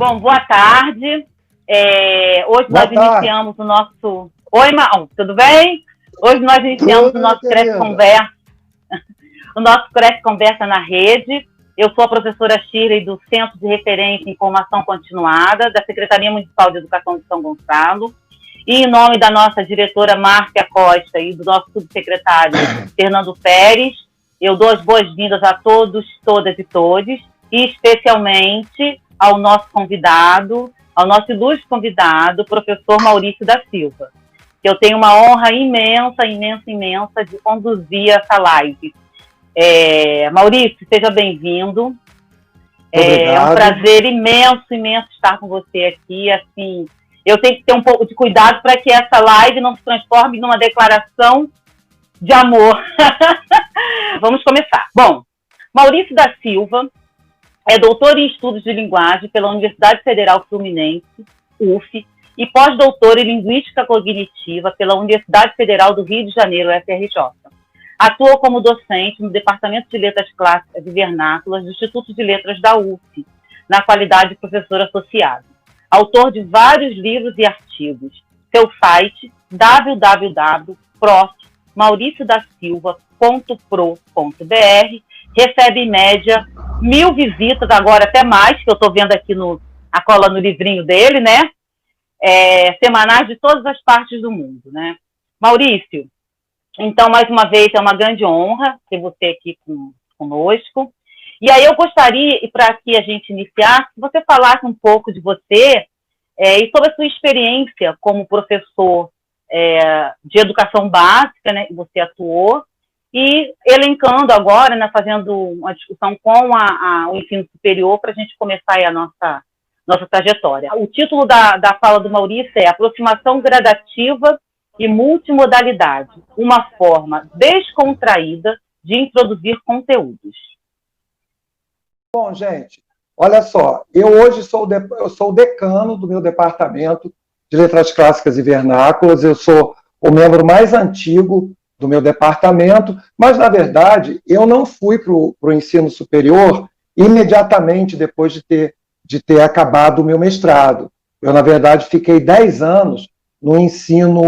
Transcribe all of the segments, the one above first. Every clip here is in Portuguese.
Bom, boa tarde. Hoje nós iniciamos o nosso... Oi, Maão, tudo bem? Hoje nós iniciamos o nosso Cresce Conversa, o nosso Cresce Conversa na Rede. Eu sou a professora Shirley do Centro de Referência em Formação Continuada, da Secretaria Municipal de Educação de São Gonçalo. E em nome da nossa diretora Márcia Costa e do nosso subsecretário Fernando Pérez, eu dou as boas-vindas a todos, todas e todes, e especialmente ao nosso convidado, ao nosso ilustre convidado, professor Maurício da Silva. Eu tenho uma honra imensa, imensa, imensa de conduzir essa live. Maurício, seja bem-vindo. É um prazer imenso, imenso estar com você aqui. Assim, eu tenho que ter um pouco de cuidado para que essa live não se transforme numa declaração de amor. Vamos começar. Bom, Maurício da Silva é doutor em Estudos de Linguagem pela Universidade Federal Fluminense, UF, e pós-doutor em Linguística Cognitiva pela Universidade Federal do Rio de Janeiro, UFRJ. Atua como docente no Departamento de Letras Clássicas e Vernáculas do Instituto de Letras da UF, na qualidade de professor associado. Autor de vários livros e artigos. Seu site, www.mauriciodasilva.pro.br, recebe em média 1000 visitas, agora até mais, que eu estou vendo aqui a cola no livrinho dele, né? Semanais de todas as partes do mundo, né? Maurício, então, mais uma vez, é uma grande honra ter você aqui conosco. E aí eu gostaria, e para que a gente iniciasse, que você falasse um pouco de você e sobre a sua experiência como professor de educação básica, né, que você atuou, e elencando agora, né, fazendo uma discussão com o ensino superior para a gente começar aí a nossa trajetória. O título da fala do Maurício é Aproximação Gradativa e Multimodalidade, uma forma descontraída de introduzir conteúdos. Bom, gente, olha só, eu hoje sou o decano do meu departamento de Letras Clássicas e Vernáculas, eu sou o membro mais antigo do meu departamento, mas, na verdade, eu não fui para o ensino superior imediatamente depois de ter acabado o meu mestrado. Eu, na verdade, fiquei 10 anos no ensino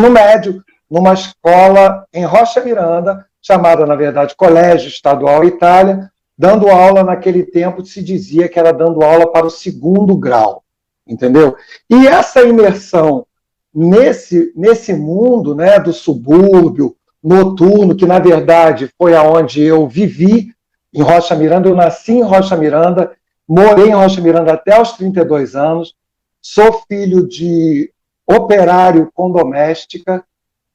médio, numa escola em Rocha Miranda, chamada, na verdade, Colégio Estadual Itália, dando aula naquele tempo, se dizia que era dando aula para o 2º grau, entendeu? E essa imersão nesse mundo, né, do subúrbio noturno, que na verdade foi aonde eu vivi, em Rocha Miranda, eu nasci em Rocha Miranda, morei em Rocha Miranda até os 32 anos, sou filho de operário com doméstica,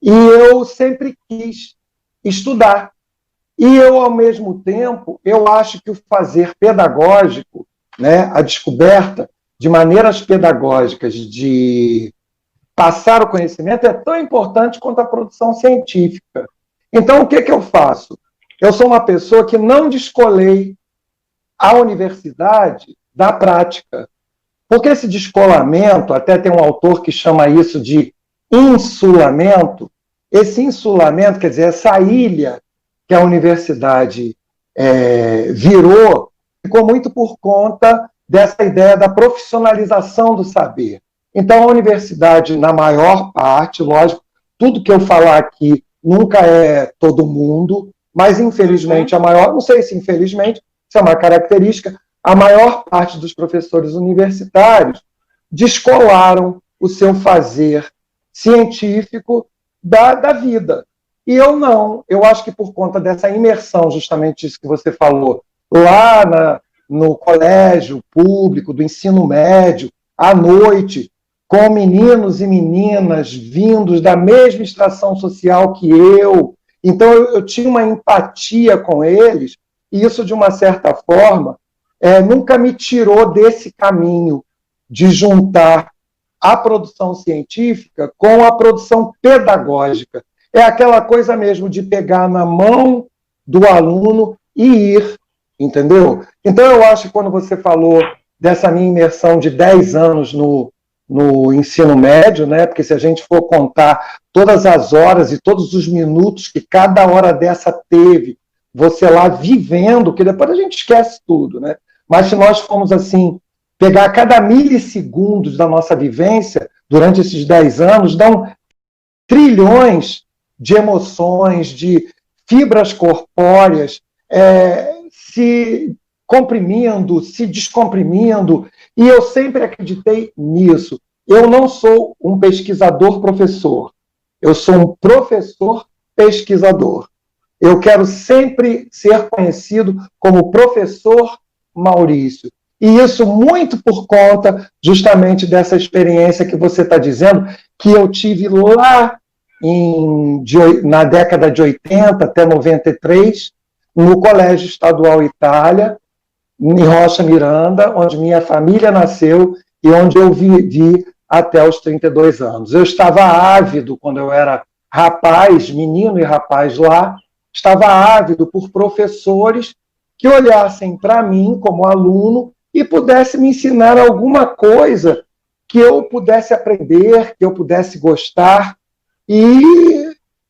e eu sempre quis estudar. E eu, ao mesmo tempo, eu acho que o fazer pedagógico, né, a descoberta de maneiras pedagógicas de passar o conhecimento é tão importante quanto a produção científica. Então, o que eu faço? Eu sou uma pessoa que não descolei a universidade da prática. Porque esse descolamento, até tem um autor que chama isso de insulamento, esse insulamento, quer dizer, essa ilha que a universidade virou, ficou muito por conta dessa ideia da profissionalização do saber. Então, a universidade, na maior parte, lógico, tudo que eu falar aqui nunca é todo mundo, mas, infelizmente, a maior, não sei se infelizmente, isso é uma característica, a maior parte dos professores universitários descolaram o seu fazer científico da vida. E eu não. Eu acho que por conta dessa imersão, justamente isso que você falou, lá no colégio público, do ensino médio, à noite, com meninos e meninas vindos da mesma extração social que eu. Então, eu tinha uma empatia com eles, e isso, de uma certa forma, nunca me tirou desse caminho de juntar a produção científica com a produção pedagógica. É aquela coisa mesmo de pegar na mão do aluno e ir, entendeu? Então, eu acho que quando você falou dessa minha imersão de 10 anos no ensino médio, né? Porque se a gente for contar todas as horas e todos os minutos que cada hora dessa teve, você lá vivendo, que depois a gente esquece tudo, né? mas se nós formos, assim, pegar cada milissegundos da nossa vivência, durante esses 10 anos, dão trilhões de emoções, de fibras corpóreas, se comprimindo, se descomprimindo, e eu sempre acreditei nisso. Eu não sou um pesquisador-professor, eu sou um professor-pesquisador. Eu quero sempre ser conhecido como professor Maurício. E isso muito por conta justamente dessa experiência que você está dizendo, que eu tive lá na década de 80 até 93, no Colégio Estadual Itália, em Rocha Miranda, onde minha família nasceu e onde eu vivi até os 32 anos. Eu estava ávido, quando eu era rapaz, menino e rapaz lá, estava ávido por professores que olhassem para mim como aluno e pudessem me ensinar alguma coisa que eu pudesse aprender, que eu pudesse gostar. E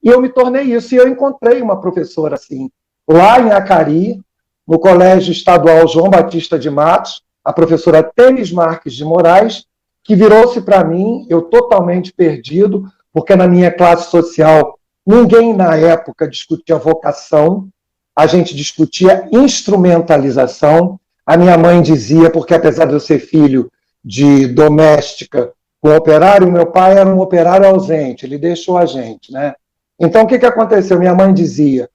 eu me tornei isso. E eu encontrei uma professora assim, lá em Acari, no Colégio Estadual João Batista de Matos, a professora Temis Marques de Moraes, que virou-se para mim, eu totalmente perdido, porque na minha classe social ninguém na época discutia vocação, a gente discutia instrumentalização. A minha mãe dizia, porque apesar de eu ser filho de doméstica com operário, meu pai era um operário ausente, ele deixou a gente, né? Então, o que aconteceu? Minha mãe dizia,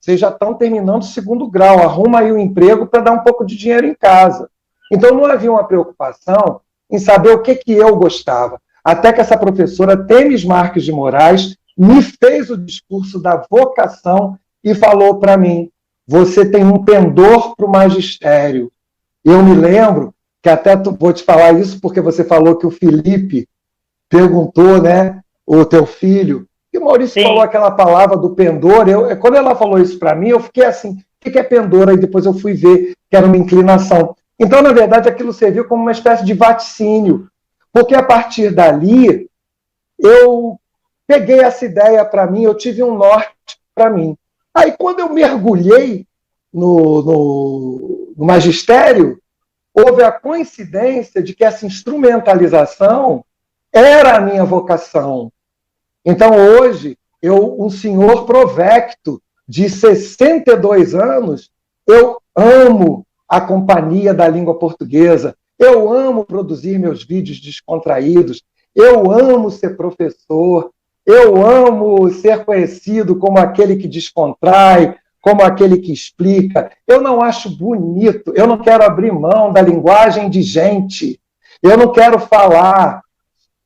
vocês já estão terminando o 2º grau, arruma aí um emprego para dar um pouco de dinheiro em casa. Então, não havia uma preocupação em saber o que eu gostava. Até que essa professora, Temis Marques de Moraes, me fez o discurso da vocação e falou para mim, você tem um pendor para o magistério. Eu me lembro que até vou te falar isso porque você falou que o Felipe perguntou, né, o teu filho, e o Maurício falou aquela palavra do pendor. Quando ela falou isso para mim, eu fiquei assim, o que é pendor? Aí depois eu fui ver que era uma inclinação. Então, na verdade, aquilo serviu como uma espécie de vaticínio, porque a partir dali eu peguei essa ideia para mim, eu tive um norte para mim. Aí, quando eu mergulhei no magistério, houve a coincidência de que essa instrumentalização era a minha vocação. Então, hoje, um senhor provecto de 62 anos, eu amo a companhia da língua portuguesa, eu amo produzir meus vídeos descontraídos, eu amo ser professor, eu amo ser conhecido como aquele que descontrai, como aquele que explica. Eu não acho bonito, eu não quero abrir mão da linguagem de gente, eu não quero falar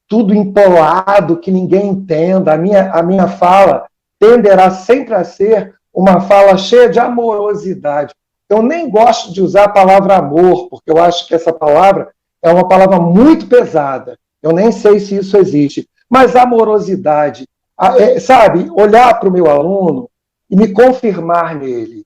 tudo empolado, que ninguém entenda. A minha fala tenderá sempre a ser uma fala cheia de amorosidade. Eu nem gosto de usar a palavra amor, porque eu acho que essa palavra é uma palavra muito pesada. Eu nem sei se isso existe. Mas amorosidade, sabe, olhar para o meu aluno e me confirmar nele.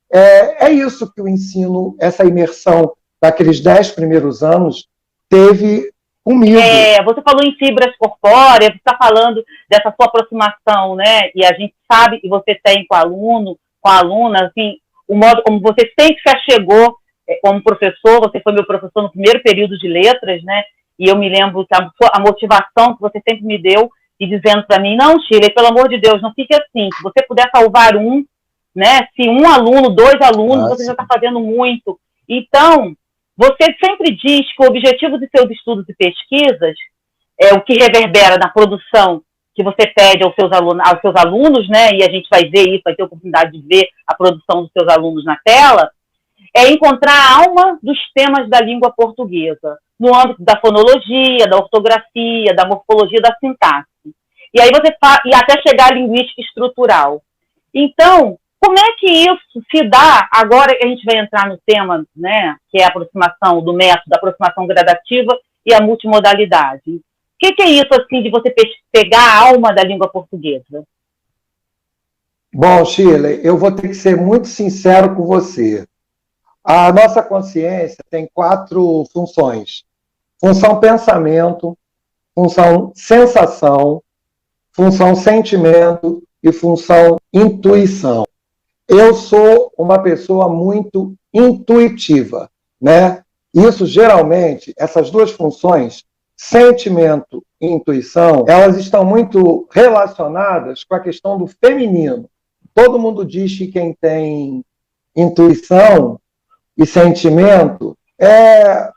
É isso que o ensino, essa imersão daqueles 10 primeiros anos, teve comigo. Você falou em fibras corpóreas, você está falando dessa sua aproximação, né? E a gente sabe que você tem com aluno, com a aluna, assim, o modo como você sempre se achegou como professor. Você foi meu professor no primeiro período de letras, né? E eu me lembro que a motivação que você sempre me deu e dizendo para mim, não, Shirley, pelo amor de Deus, não fique assim. Se você puder salvar um, né? Se um aluno, 2 alunos, você já está fazendo muito. Então, você sempre diz que o objetivo de seus estudos e pesquisas é o que reverbera na produção que você pede aos seus alunos, né? E a gente vai ver isso, vai ter a oportunidade de ver a produção dos seus alunos na tela, é encontrar a alma dos temas da língua portuguesa, no âmbito da fonologia, da ortografia, da morfologia, da sintaxe. E aí e até chegar à linguística estrutural. Então, como é que isso se dá? Agora a gente vai entrar no tema, né, que é a aproximação do método, da aproximação gradativa e a multimodalidade. O que é isso, assim, de você pegar a alma da língua portuguesa? Bom, Shirley, eu vou ter que ser muito sincero com você. A nossa consciência tem 4 funções. Função pensamento, função sensação, função sentimento e função intuição. Eu sou uma pessoa muito intuitiva. né? Isso, geralmente, essas duas funções, sentimento e intuição, elas estão muito relacionadas com a questão do feminino. Todo mundo diz que quem tem intuição e sentimento é,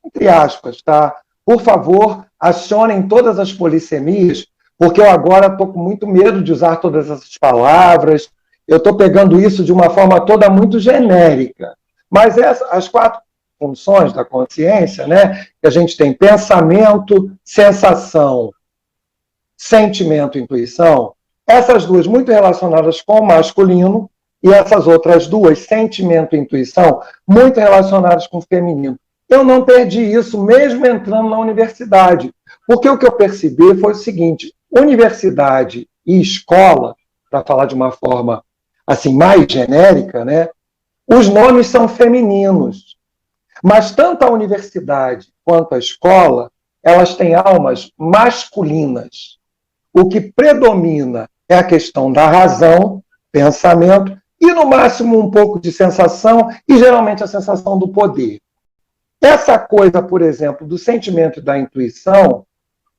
entre aspas, tá? Por favor, acionem todas as polissemias, porque eu agora estou com muito medo de usar todas essas palavras, eu estou pegando isso de uma forma toda muito genérica. Mas as quatro funções da consciência, né, que a gente tem pensamento, sensação, sentimento e intuição, essas duas muito relacionadas com o masculino, e essas outras duas, sentimento e intuição, muito relacionadas com o feminino. Eu não perdi isso, mesmo entrando na universidade, porque o que eu percebi foi o seguinte: universidade e escola, para falar de uma forma assim mais genérica, né, os nomes são femininos, mas tanto a universidade quanto a escola, elas têm almas masculinas. O que predomina é a questão da razão, pensamento, e no máximo um pouco de sensação, e geralmente a sensação do poder. Essa coisa, por exemplo, do sentimento e da intuição,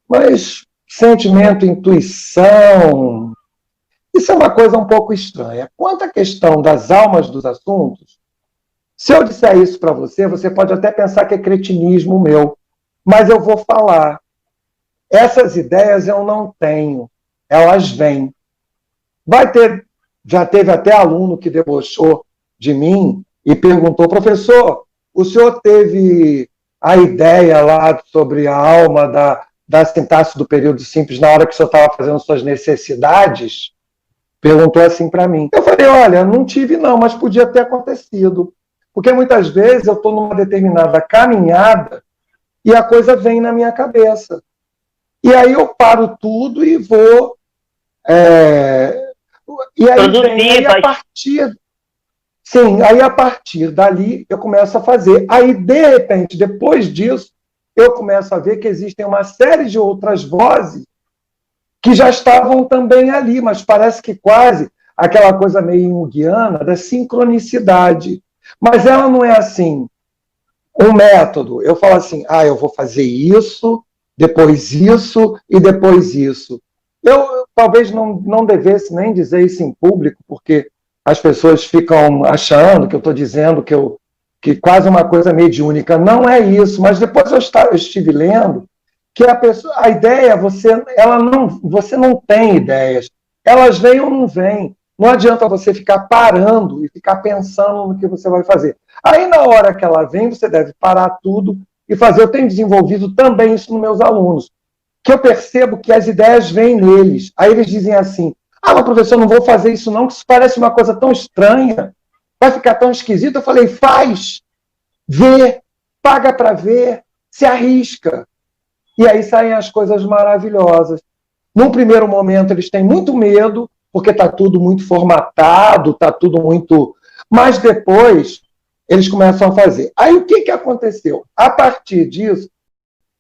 mas sentimento, intuição, isso é uma coisa um pouco estranha. Quanto à questão das almas dos assuntos, se eu disser isso para você, você pode até pensar que é cretinismo meu, mas eu vou falar. Essas ideias eu não tenho, elas vêm. Já teve até aluno que debochou de mim e perguntou: professor, o senhor teve a ideia lá sobre a alma da sintaxe do período simples na hora que o senhor estava fazendo suas necessidades? Perguntou assim para mim. Eu falei: olha, não tive não, mas podia ter acontecido. Porque muitas vezes eu estou numa determinada caminhada e a coisa vem na minha cabeça. E aí eu paro tudo e vou... E aí a partir... Sim, aí a partir dali eu começo a fazer. Aí, de repente, depois disso, eu começo a ver que existem uma série de outras vozes que já estavam também ali, mas parece que quase aquela coisa meio junguiana da sincronicidade. Mas ela não é assim, um método. Eu falo assim: eu vou fazer isso, depois isso e depois isso. Eu talvez não devesse nem dizer isso em público, porque as pessoas ficam achando que eu estou dizendo que quase uma coisa mediúnica. Não é isso, mas depois eu estive lendo que a ideia, você não tem ideias. Elas vêm ou não vêm. Não adianta você ficar parando e ficar pensando no que você vai fazer. Aí, na hora que ela vem, você deve parar tudo e fazer. Eu tenho desenvolvido também isso nos meus alunos, que eu percebo que as ideias vêm neles. Aí eles dizem assim: mas professor, não vou fazer isso não, que isso parece uma coisa tão estranha, vai ficar tão esquisito. Eu falei: faz, vê, paga para ver, se arrisca. E aí saem as coisas maravilhosas. Num primeiro momento, eles têm muito medo, porque está tudo muito formatado, está tudo muito... Mas depois, eles começam a fazer. Aí o que aconteceu? A partir disso,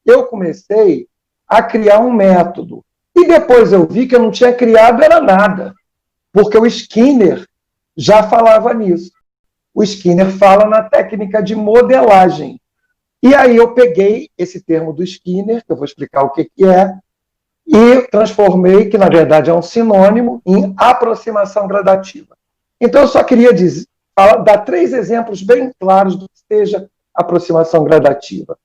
eu comecei a criar um método. E depois eu vi que eu não tinha criado era nada, porque o Skinner já falava nisso. O Skinner fala na técnica de modelagem. E aí eu peguei esse termo do Skinner, que eu vou explicar o que é, e transformei, que na verdade é um sinônimo, em aproximação gradativa. Então eu só queria dar 3 exemplos bem claros do que seja aproximação gradativa.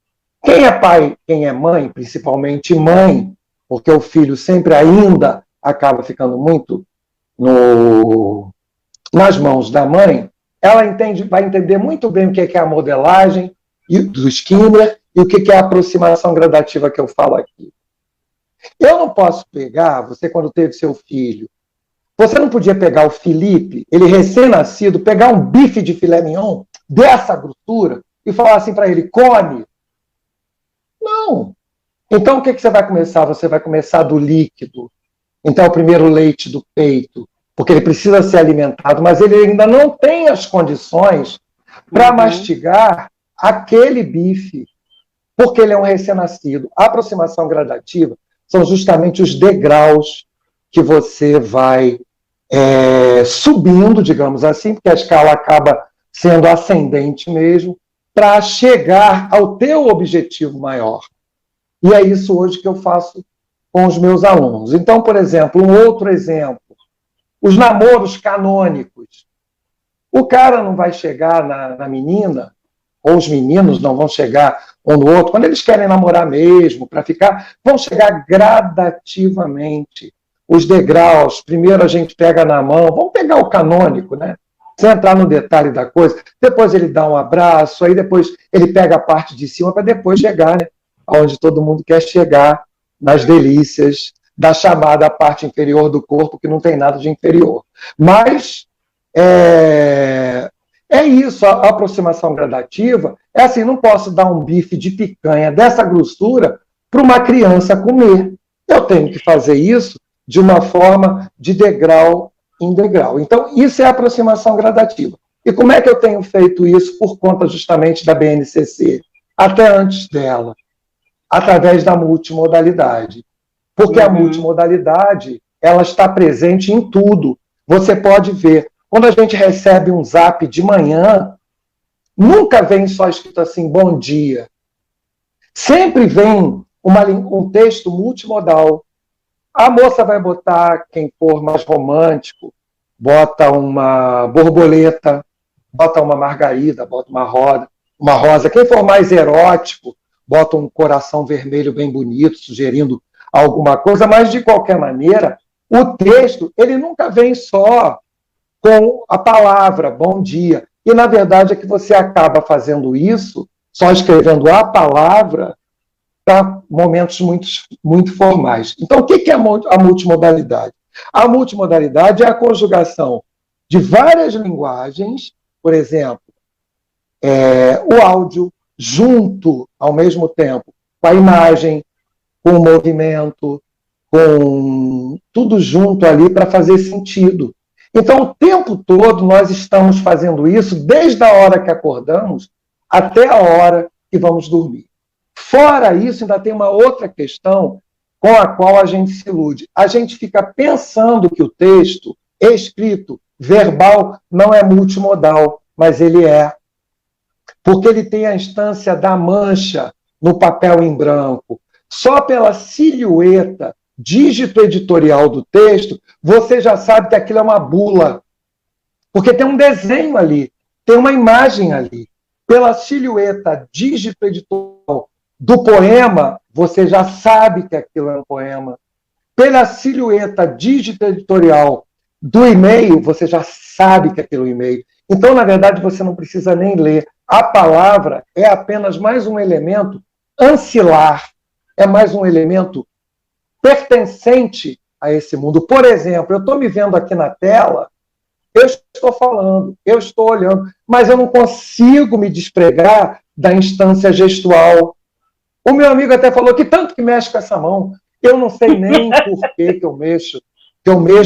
Quem é pai, quem é mãe, principalmente mãe, porque o filho sempre ainda acaba ficando muito nas mãos da mãe, ela vai entender muito bem o que é a modelagem do Skinner e o que é a aproximação gradativa que eu falo aqui. Eu não posso pegar, você quando teve seu filho, você não podia pegar o Felipe, ele recém-nascido, pegar um bife de filé mignon dessa grossura e falar assim para ele: come. Não. Então o que você vai começar? Você vai começar do líquido. Então o primeiro leite do peito, porque ele precisa ser alimentado, mas ele ainda não tem as condições para mastigar aquele bife, porque ele é um recém-nascido. A aproximação gradativa são justamente os degraus que você vai subindo, digamos assim, porque a escala acaba sendo ascendente mesmo, para chegar ao teu objetivo maior. E é isso hoje que eu faço com os meus alunos. Então, por exemplo, um outro exemplo, os namoros canônicos. O cara não vai chegar na menina, ou os meninos não vão chegar um no outro, quando eles querem namorar mesmo, para ficar, vão chegar gradativamente. Os degraus, primeiro a gente pega na mão, vamos pegar o canônico, né? Sem entrar no detalhe da coisa, depois ele dá um abraço, aí depois ele pega a parte de cima para depois chegar, né? Onde todo mundo quer chegar, nas delícias da chamada parte inferior do corpo, que não tem nada de inferior. Mas é isso, a aproximação gradativa é assim, não posso dar um bife de picanha dessa grossura para uma criança comer. Eu tenho que fazer isso de uma forma de degrau em degrau. Então, isso é a aproximação gradativa. E como é que eu tenho feito isso por conta justamente da BNCC? Até antes dela, através da multimodalidade. Porque a multimodalidade, ela está presente em tudo. Você pode ver, quando a gente recebe um zap de manhã, nunca vem só escrito assim, bom dia. Sempre vem um texto multimodal. A moça vai botar, quem for mais romântico, bota uma borboleta, bota uma margarida, bota uma rosa. Quem for mais erótico, bota um coração vermelho bem bonito, sugerindo alguma coisa, mas, de qualquer maneira, o texto, ele nunca vem só com a palavra, bom dia. E, na verdade, é que você acaba fazendo isso, só escrevendo a palavra, para momentos muito formais. Então, o que é a multimodalidade? A multimodalidade é a conjugação de várias linguagens, por exemplo, o áudio junto, ao mesmo tempo, com a imagem, com o movimento, com tudo junto ali para fazer sentido. Então, o tempo todo nós estamos fazendo isso, desde a hora que acordamos até a hora que vamos dormir. Fora isso, ainda tem uma outra questão com a qual a gente se ilude. A gente fica pensando que o texto escrito, verbal, não é multimodal, mas ele é. Porque ele tem a instância da mancha no papel em branco. Só pela silhueta, dígito editorial do texto, você já sabe que aquilo é uma bula. Porque tem um desenho ali, tem uma imagem ali. Pela silhueta, dígito editorial do poema, você já sabe que aquilo é um poema. Pela silhueta, dígito editorial do e-mail, você já sabe que aquilo é um e-mail. Então, na verdade, você não precisa nem ler. A palavra é apenas mais um elemento ancilar, é mais um elemento pertencente a esse mundo. Por exemplo, eu estou me vendo aqui na tela, eu estou falando, eu estou olhando, mas eu não consigo me despregar da instância gestual. O meu amigo até falou que tanto que mexe com essa mão, eu não sei nem por que eu mexo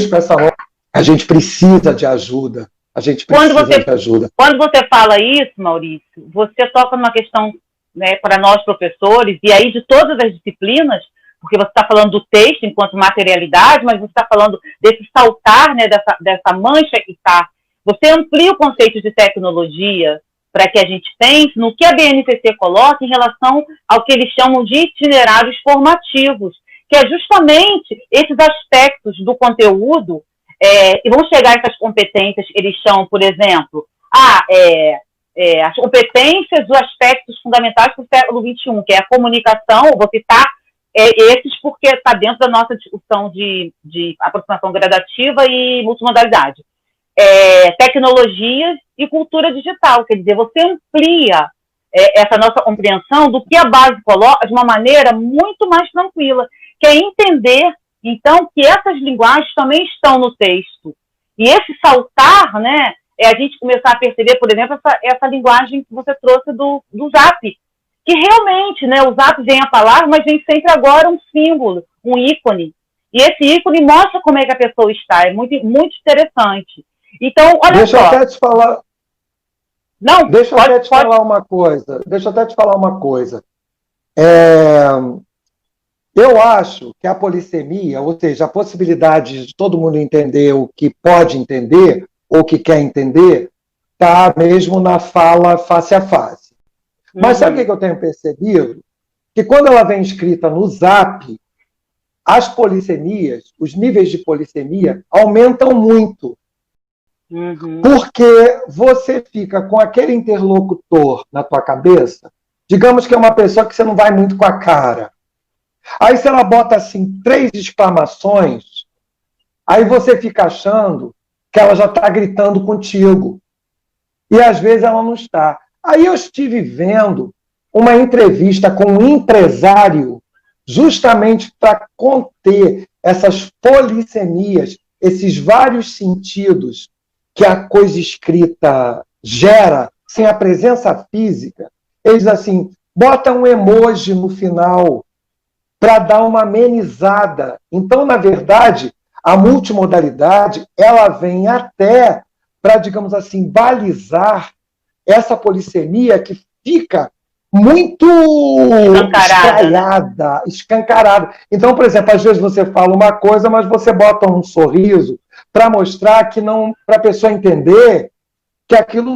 com essa mão. A gente precisa de ajuda. A gente precisa de ajuda. Quando você fala isso, Maurício, você toca numa questão, né, para nós professores, e aí de todas as disciplinas, porque você está falando do texto enquanto materialidade, mas você está falando desse saltar, né, dessa mancha que está. Você amplia o conceito de tecnologia para que a gente pense no que a BNCC coloca em relação ao que eles chamam de itinerários formativos, que é justamente esses aspectos do conteúdo, e vão chegar essas competências, eles chamam, por exemplo, as competências dos aspectos fundamentais do século XXI, que é a comunicação, eu vou citar esses porque está dentro da nossa discussão de aproximação gradativa e multimodalidade. Tecnologias e cultura digital, quer dizer, você amplia essa nossa compreensão do que a base coloca de uma maneira muito mais tranquila, que é entender, então, que essas linguagens também estão no texto. E esse saltar, né, é a gente começar a perceber, por exemplo, essa linguagem que você trouxe do Zap, que realmente, né, o Zap vem a palavra, mas vem sempre agora um símbolo, um ícone. E esse ícone mostra como é que a pessoa está, é muito, muito interessante. Então, olha só. Deixa eu até te falar. Não, deixa eu até te falar uma coisa. Eu acho que a polissemia, ou seja, a possibilidade de todo mundo entender o que pode entender ou que quer entender, está mesmo na fala face a face. Mas sabe o que eu tenho percebido? Que quando ela vem escrita no Zap, as polissemias, os níveis de polissemia aumentam muito. Porque você fica com aquele interlocutor na tua cabeça, digamos que é uma pessoa que você não vai muito com a cara. Aí se ela bota assim 3 exclamações, aí você fica achando que ela já está gritando contigo. E às vezes ela não está. Aí eu estive vendo uma entrevista com um empresário justamente para conter essas polissemias, esses vários sentidos que a coisa escrita gera sem a presença física. Eles assim, botam um emoji no final para dar uma amenizada. Então, na verdade, a multimodalidade ela vem até para, digamos assim, balizar essa polissemia que fica muito escancarada. Então, por exemplo, às vezes você fala uma coisa, mas você bota um sorriso para mostrar que não, para a pessoa entender que aquilo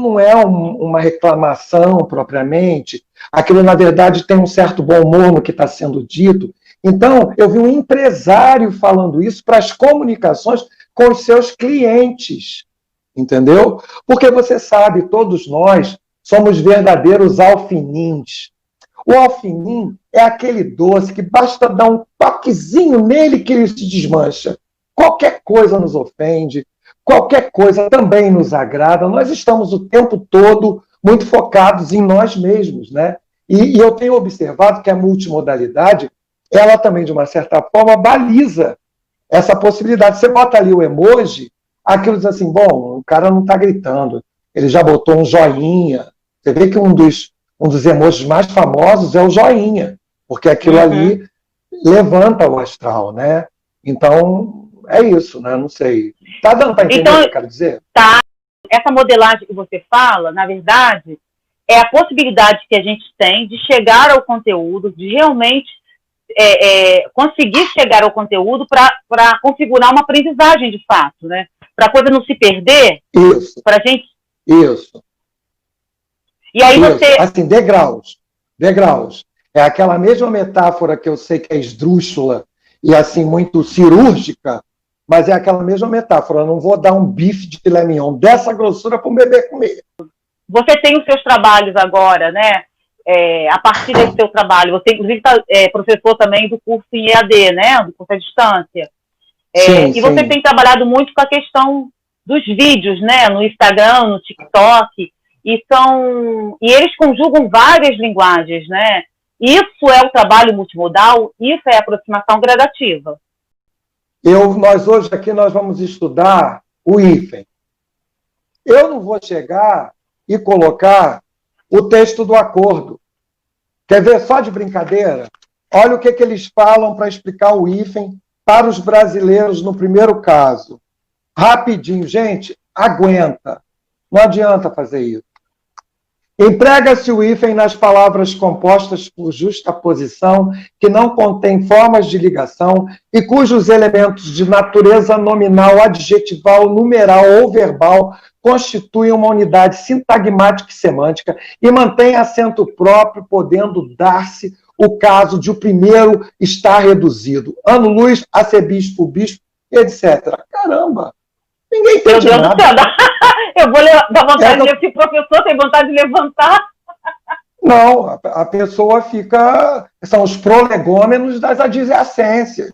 não é uma reclamação propriamente, aquilo, na verdade, tem um certo bom humor no que está sendo dito. Então, eu vi um empresário falando isso para as comunicações com os seus clientes, entendeu? Porque você sabe, todos nós somos verdadeiros alfinins. O alfinim é aquele doce que basta dar um toquezinho nele que ele se desmancha. Qualquer coisa nos ofende, qualquer coisa também nos agrada. Nós estamos o tempo todo muito focados em nós mesmos, né? E eu tenho observado que a multimodalidade, ela também, de uma certa forma, baliza essa possibilidade. Você bota ali o emoji, aquilo diz assim, bom, o cara não está gritando, ele já botou um joinha. Você vê que um dos emojis mais famosos é o joinha, porque aquilo ali levanta o astral, né? Então, é isso, né? Não sei. Tá dando para entender o que eu quero dizer? Tá. Essa modelagem que você fala, na verdade, é a possibilidade que a gente tem de chegar ao conteúdo, de realmente conseguir chegar ao conteúdo para configurar uma aprendizagem de fato, né? Para a coisa não se perder. Isso. Para a gente. Isso. E aí isso. você. Assim, degraus. É aquela mesma metáfora que eu sei que é esdrúxula e assim muito cirúrgica, mas é aquela mesma metáfora. Eu não vou dar um bife de filé mignon dessa grossura para um bebê comer. Você tem os seus trabalhos agora, né? A partir desse seu trabalho. Você, inclusive, é professor também do curso em EAD, né? Do curso à distância. Sim, e você tem trabalhado muito com a questão dos vídeos, né? No Instagram, no TikTok. E eles conjugam várias linguagens, né? Isso é o trabalho multimodal, isso é a aproximação gradativa. Nós hoje aqui nós vamos estudar o hífen. Eu não vou chegar e colocar o texto do acordo. Quer ver, só de brincadeira? Olha o que eles falam para explicar o hífen para os brasileiros no primeiro caso. Rapidinho, gente, aguenta. Não adianta fazer isso. Emprega-se o hífen nas palavras compostas por justaposição, que não contêm formas de ligação e cujos elementos de natureza nominal, adjetival, numeral ou verbal constituem uma unidade sintagmática e semântica e mantém acento próprio, podendo dar-se o caso de o primeiro estar reduzido. Ano-luz, arcebispo, bispo, etc. Caramba! Ninguém entende nada. Eu vou dar vontade de esse professor tem vontade de levantar. Não, a pessoa fica... São os prolegômenos das adjacências.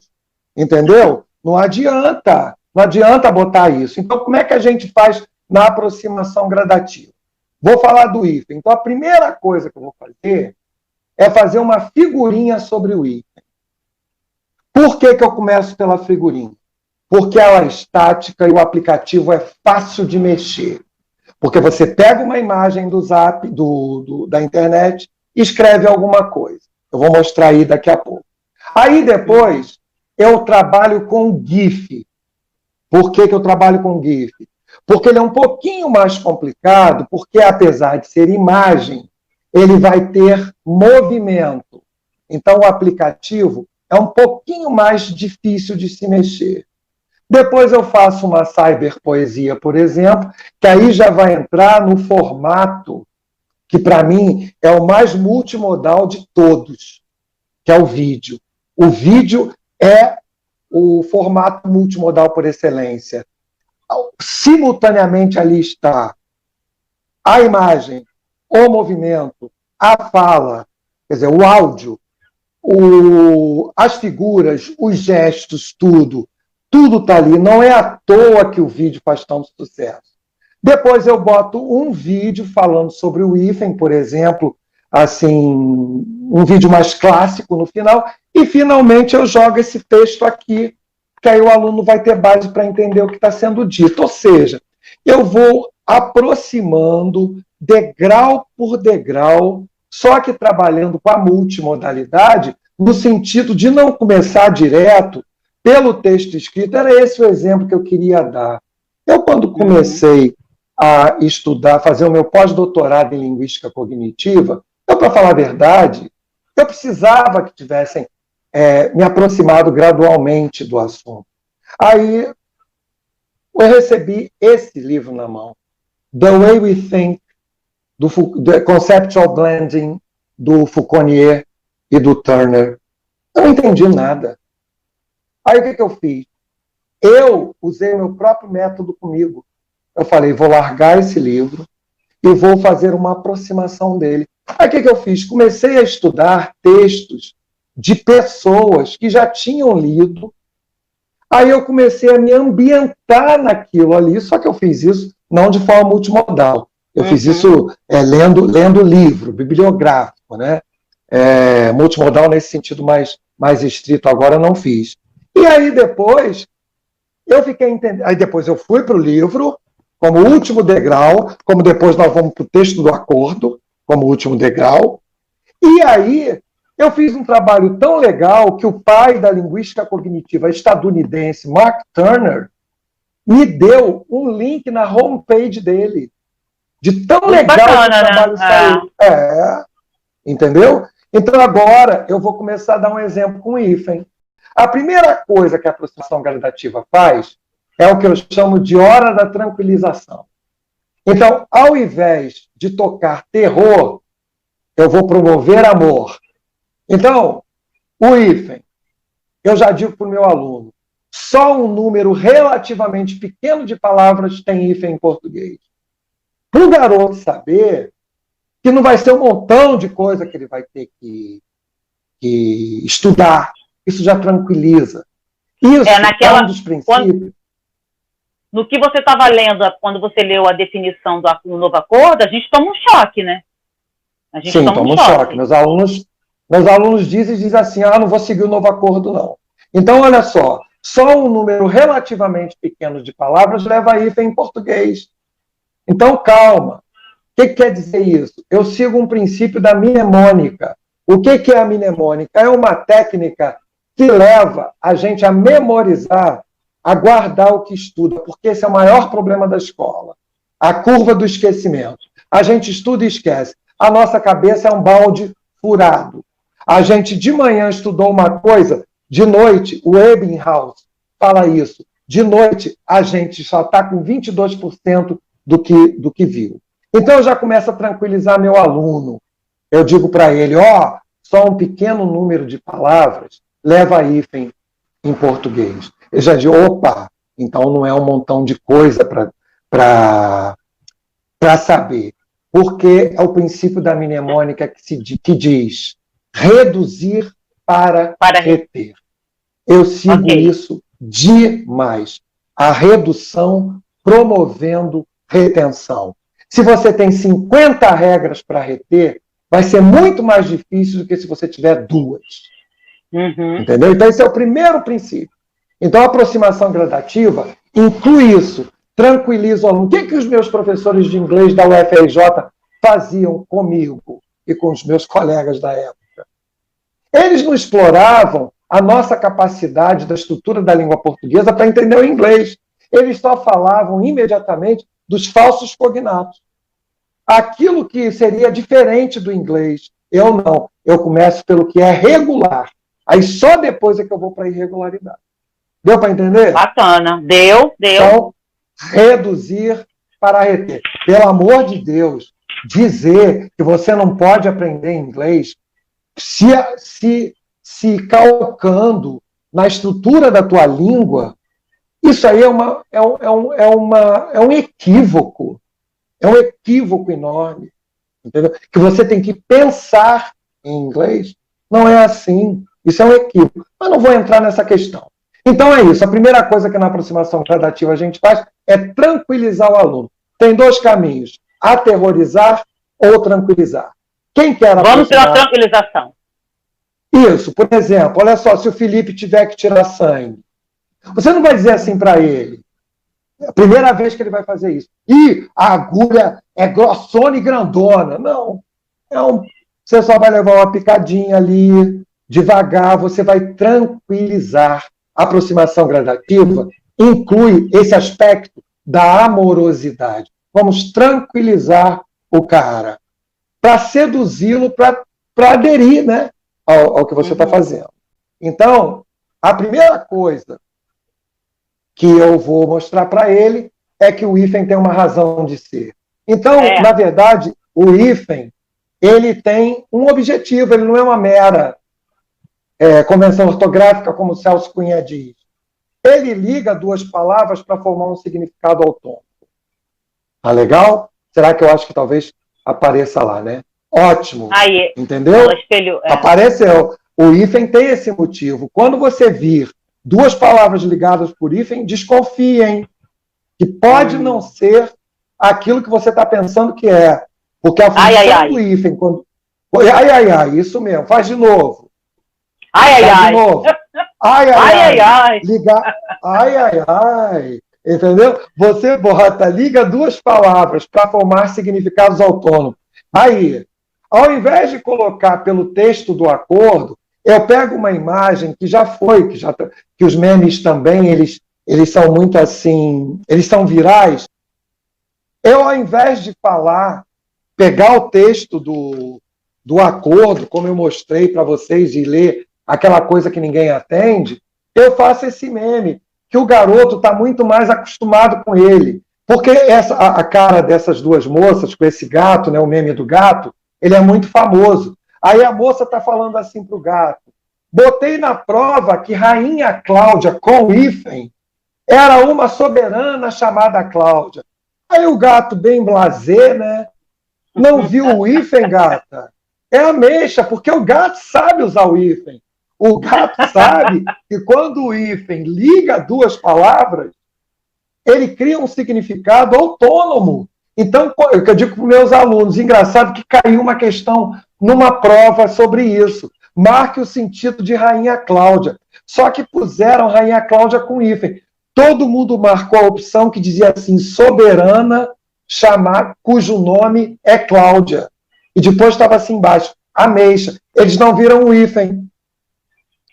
Entendeu? Não adianta botar isso. Então, como é que a gente faz na aproximação gradativa? Vou falar do hífen. Então, a primeira coisa que eu vou fazer é fazer uma figurinha sobre o hífen. Por que eu começo pela figurinha? Porque ela é estática e o aplicativo é fácil de mexer. Porque você pega uma imagem do Zap, da internet, e escreve alguma coisa. Eu vou mostrar aí daqui a pouco. Aí depois, eu trabalho com GIF. Por que eu trabalho com GIF? Porque ele é um pouquinho mais complicado, porque apesar de ser imagem, ele vai ter movimento. Então, o aplicativo é um pouquinho mais difícil de se mexer. Depois eu faço uma cyberpoesia, por exemplo, que aí já vai entrar no formato que para mim é o mais multimodal de todos, que é o vídeo. O vídeo é o formato multimodal por excelência. Simultaneamente ali está a imagem, o movimento, a fala, quer dizer, o áudio, as figuras, os gestos, tudo está ali. Não é à toa que o vídeo faz tanto sucesso. Depois eu boto um vídeo falando sobre o hífen, por exemplo, assim, um vídeo mais clássico no final, e finalmente eu jogo esse texto aqui, que aí o aluno vai ter base para entender o que está sendo dito. Ou seja, eu vou aproximando degrau por degrau, só que trabalhando com a multimodalidade, no sentido de não começar direto pelo texto escrito. Era esse o exemplo que eu queria dar. Eu, quando comecei a estudar, fazer o meu pós-doutorado em linguística cognitiva, para falar a verdade, eu precisava que tivessem me aproximado gradualmente do assunto. Aí eu recebi esse livro na mão, The Way We Think, do Conceptual Blending, do Fauconnier e do Turner. Eu não entendi nada. Aí o que eu fiz? Eu usei o meu próprio método comigo. Eu falei, vou largar esse livro e vou fazer uma aproximação dele. Aí o que eu fiz? Comecei a estudar textos de pessoas que já tinham lido. Aí eu comecei a me ambientar naquilo ali, só que eu fiz isso não de forma multimodal. Eu fiz isso lendo livro, bibliográfico, né? Multimodal nesse sentido mais estrito, agora eu não fiz. E aí depois, eu fiquei entendendo. Aí depois eu fui para o livro, como último degrau, como depois nós vamos para o texto do acordo, como último degrau. E aí eu fiz um trabalho tão legal que o pai da linguística cognitiva estadunidense, Mark Turner, me deu um link na homepage dele. De tão muito legal bacana, que o trabalho saiu. Entendeu? Então agora eu vou começar a dar um exemplo com o hífen. A primeira coisa que a aproximação gradativa faz é o que eu chamo de hora da tranquilização. Então, ao invés de tocar terror, eu vou promover amor. Então, o hífen, eu já digo para o meu aluno, só um número relativamente pequeno de palavras tem hífen em português. Para o garoto saber que não vai ser um montão de coisa que ele vai ter que estudar, isso já tranquiliza. Isso é um dos princípios. No que você estava lendo, quando você leu a definição do novo acordo, a gente toma um choque, né? A gente toma um choque. Meus alunos dizem assim, não vou seguir o novo acordo, não. Então, olha só um número relativamente pequeno de palavras leva hífen em português. Então, calma. O que quer dizer isso? Eu sigo um princípio da mnemônica. O que é a mnemônica? É uma técnica que leva a gente a memorizar, a guardar o que estuda, porque esse é o maior problema da escola. A curva do esquecimento. A gente estuda e esquece. A nossa cabeça é um balde furado. A gente de manhã estudou uma coisa, de noite, o Ebbinghaus fala isso, de noite a gente só está com 22% do que viu. Então eu já começo a tranquilizar meu aluno. Eu digo para ele, só um pequeno número de palavras leva hífen em português. Eu já digo, então não é um montão de coisa para saber. Porque é o princípio da mnemônica que diz reduzir para reter. Eu sigo isso demais. A redução promovendo retenção. Se você tem 50 regras para reter, vai ser muito mais difícil do que se você tiver 2. Entendeu? Então, esse é o primeiro princípio. Então, a aproximação gradativa inclui isso. Tranquiliza o aluno. O que os meus professores de inglês da UFRJ faziam comigo e com os meus colegas da época? Eles não exploravam a nossa capacidade da estrutura da língua portuguesa para entender o inglês. Eles só falavam imediatamente dos falsos cognatos. Aquilo que seria diferente do inglês, eu não. Eu começo pelo que é regular. Aí só depois é que eu vou para a irregularidade. Deu para entender? Bacana. Deu. Então, reduzir para reter. Pelo amor de Deus, dizer que você não pode aprender inglês se calcando na estrutura da tua língua, isso aí é um equívoco. É um equívoco enorme. Entendeu? Que você tem que pensar em inglês. Não é assim. Isso é um equívoco. Mas não vou entrar nessa questão. Então é isso. A primeira coisa que na aproximação gradativa a gente faz é tranquilizar o aluno. Tem dois caminhos: aterrorizar ou tranquilizar. Quem quer aproximar? Vamos pela tranquilização. Isso. Por exemplo, olha só, se o Felipe tiver que tirar sangue, você não vai dizer assim para ele. É a primeira vez que ele vai fazer isso. E a agulha é grossona e grandona. Não. Você só vai levar uma picadinha ali, devagar, você vai tranquilizar. A aproximação gradativa inclui esse aspecto da amorosidade. Vamos tranquilizar o cara para seduzi-lo, para aderir, né, ao que você está fazendo. Então, a primeira coisa que eu vou mostrar para ele é que o hífen tem uma razão de ser. Então, na verdade, o hífen, ele tem um objetivo, ele não é uma mera convenção ortográfica, como o Celso Cunha diz. Ele liga duas palavras para formar um significado autônomo. Tá legal? Será que eu acho que talvez apareça lá, né? Ótimo. Aí, entendeu? Espelho, Apareceu. O hífen tem esse motivo. Quando você vir duas palavras ligadas por hífen, desconfiem que pode não ser aquilo que você está pensando que é. Porque a função do hífen... Quando... isso mesmo. Faz de novo. De novo. Ligar... Entendeu? Você liga duas palavras para formar significados autônomos. Aí, ao invés de colocar pelo texto do acordo, eu pego uma imagem que já foi, que os memes também, eles são muito assim, eles são virais. Eu, ao invés de pegar o texto do acordo, como eu mostrei para vocês, de ler aquela coisa que ninguém atende, eu faço esse meme, que o garoto está muito mais acostumado com ele. Porque a cara dessas duas moças, com esse gato, né, o meme do gato, ele é muito famoso. Aí a moça está falando assim para o gato: botei na prova que Rainha Cláudia, com hífen, era uma soberana chamada Cláudia. Aí o gato, bem blasé, né? Não viu o hífen, gata? É ameixa, porque o gato sabe usar o hífen. O gato sabe que quando o hífen liga duas palavras, ele cria um significado autônomo. Então, eu digo para os meus alunos, engraçado que caiu uma questão numa prova sobre isso. Marque o sentido de Rainha Cláudia. Só que puseram Rainha Cláudia com hífen. Todo mundo marcou a opção que dizia assim: soberana, cujo nome é Cláudia. E depois estava assim embaixo: ameixa. Eles não viram o hífen.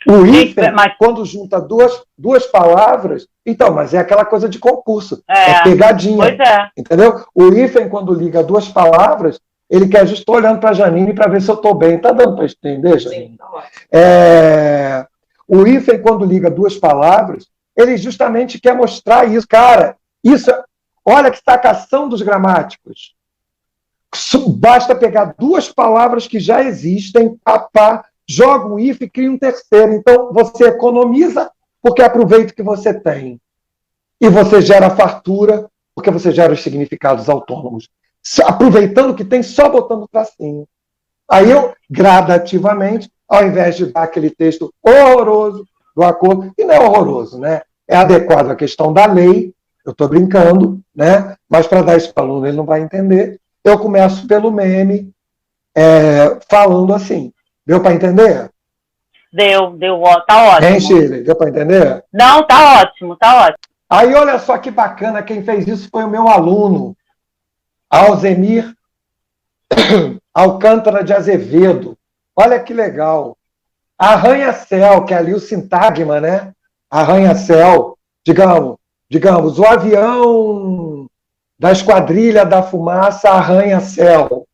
O hífen, quando junta duas palavras, então, mas é aquela coisa de concurso, é pegadinha. Pois é. Entendeu? O hífen, quando liga duas palavras, ele quer justo olhando para a Janine para ver se eu estou bem. Está dando para entender, Janine? Sim, tá. O hífen, quando liga duas palavras, ele justamente quer mostrar isso. Cara, olha que sacação dos gramáticos. Basta pegar duas palavras que já existem, joga um hífen e cria um terceiro. Então, você economiza porque aproveita o que você tem. E você gera fartura porque você gera os significados autônomos. Aproveitando o que tem, só botando o tracinho. Aí eu, gradativamente, ao invés de dar aquele texto horroroso do acordo, e não é horroroso, né? É adequado à questão da lei, eu estou brincando, né? Mas para dar isso para o aluno, ele não vai entender. Eu começo pelo meme, falando assim. Deu para entender? Deu, tá ótimo. Hein, Shirley? Deu para entender? Não, tá ótimo. Aí, olha só que bacana, quem fez isso foi o meu aluno, Alzemir Alcântara de Azevedo. Olha que legal. Arranha-céu, que é ali o sintagma, né? Arranha-céu, digamos, o avião da esquadrilha da fumaça arranha-céu,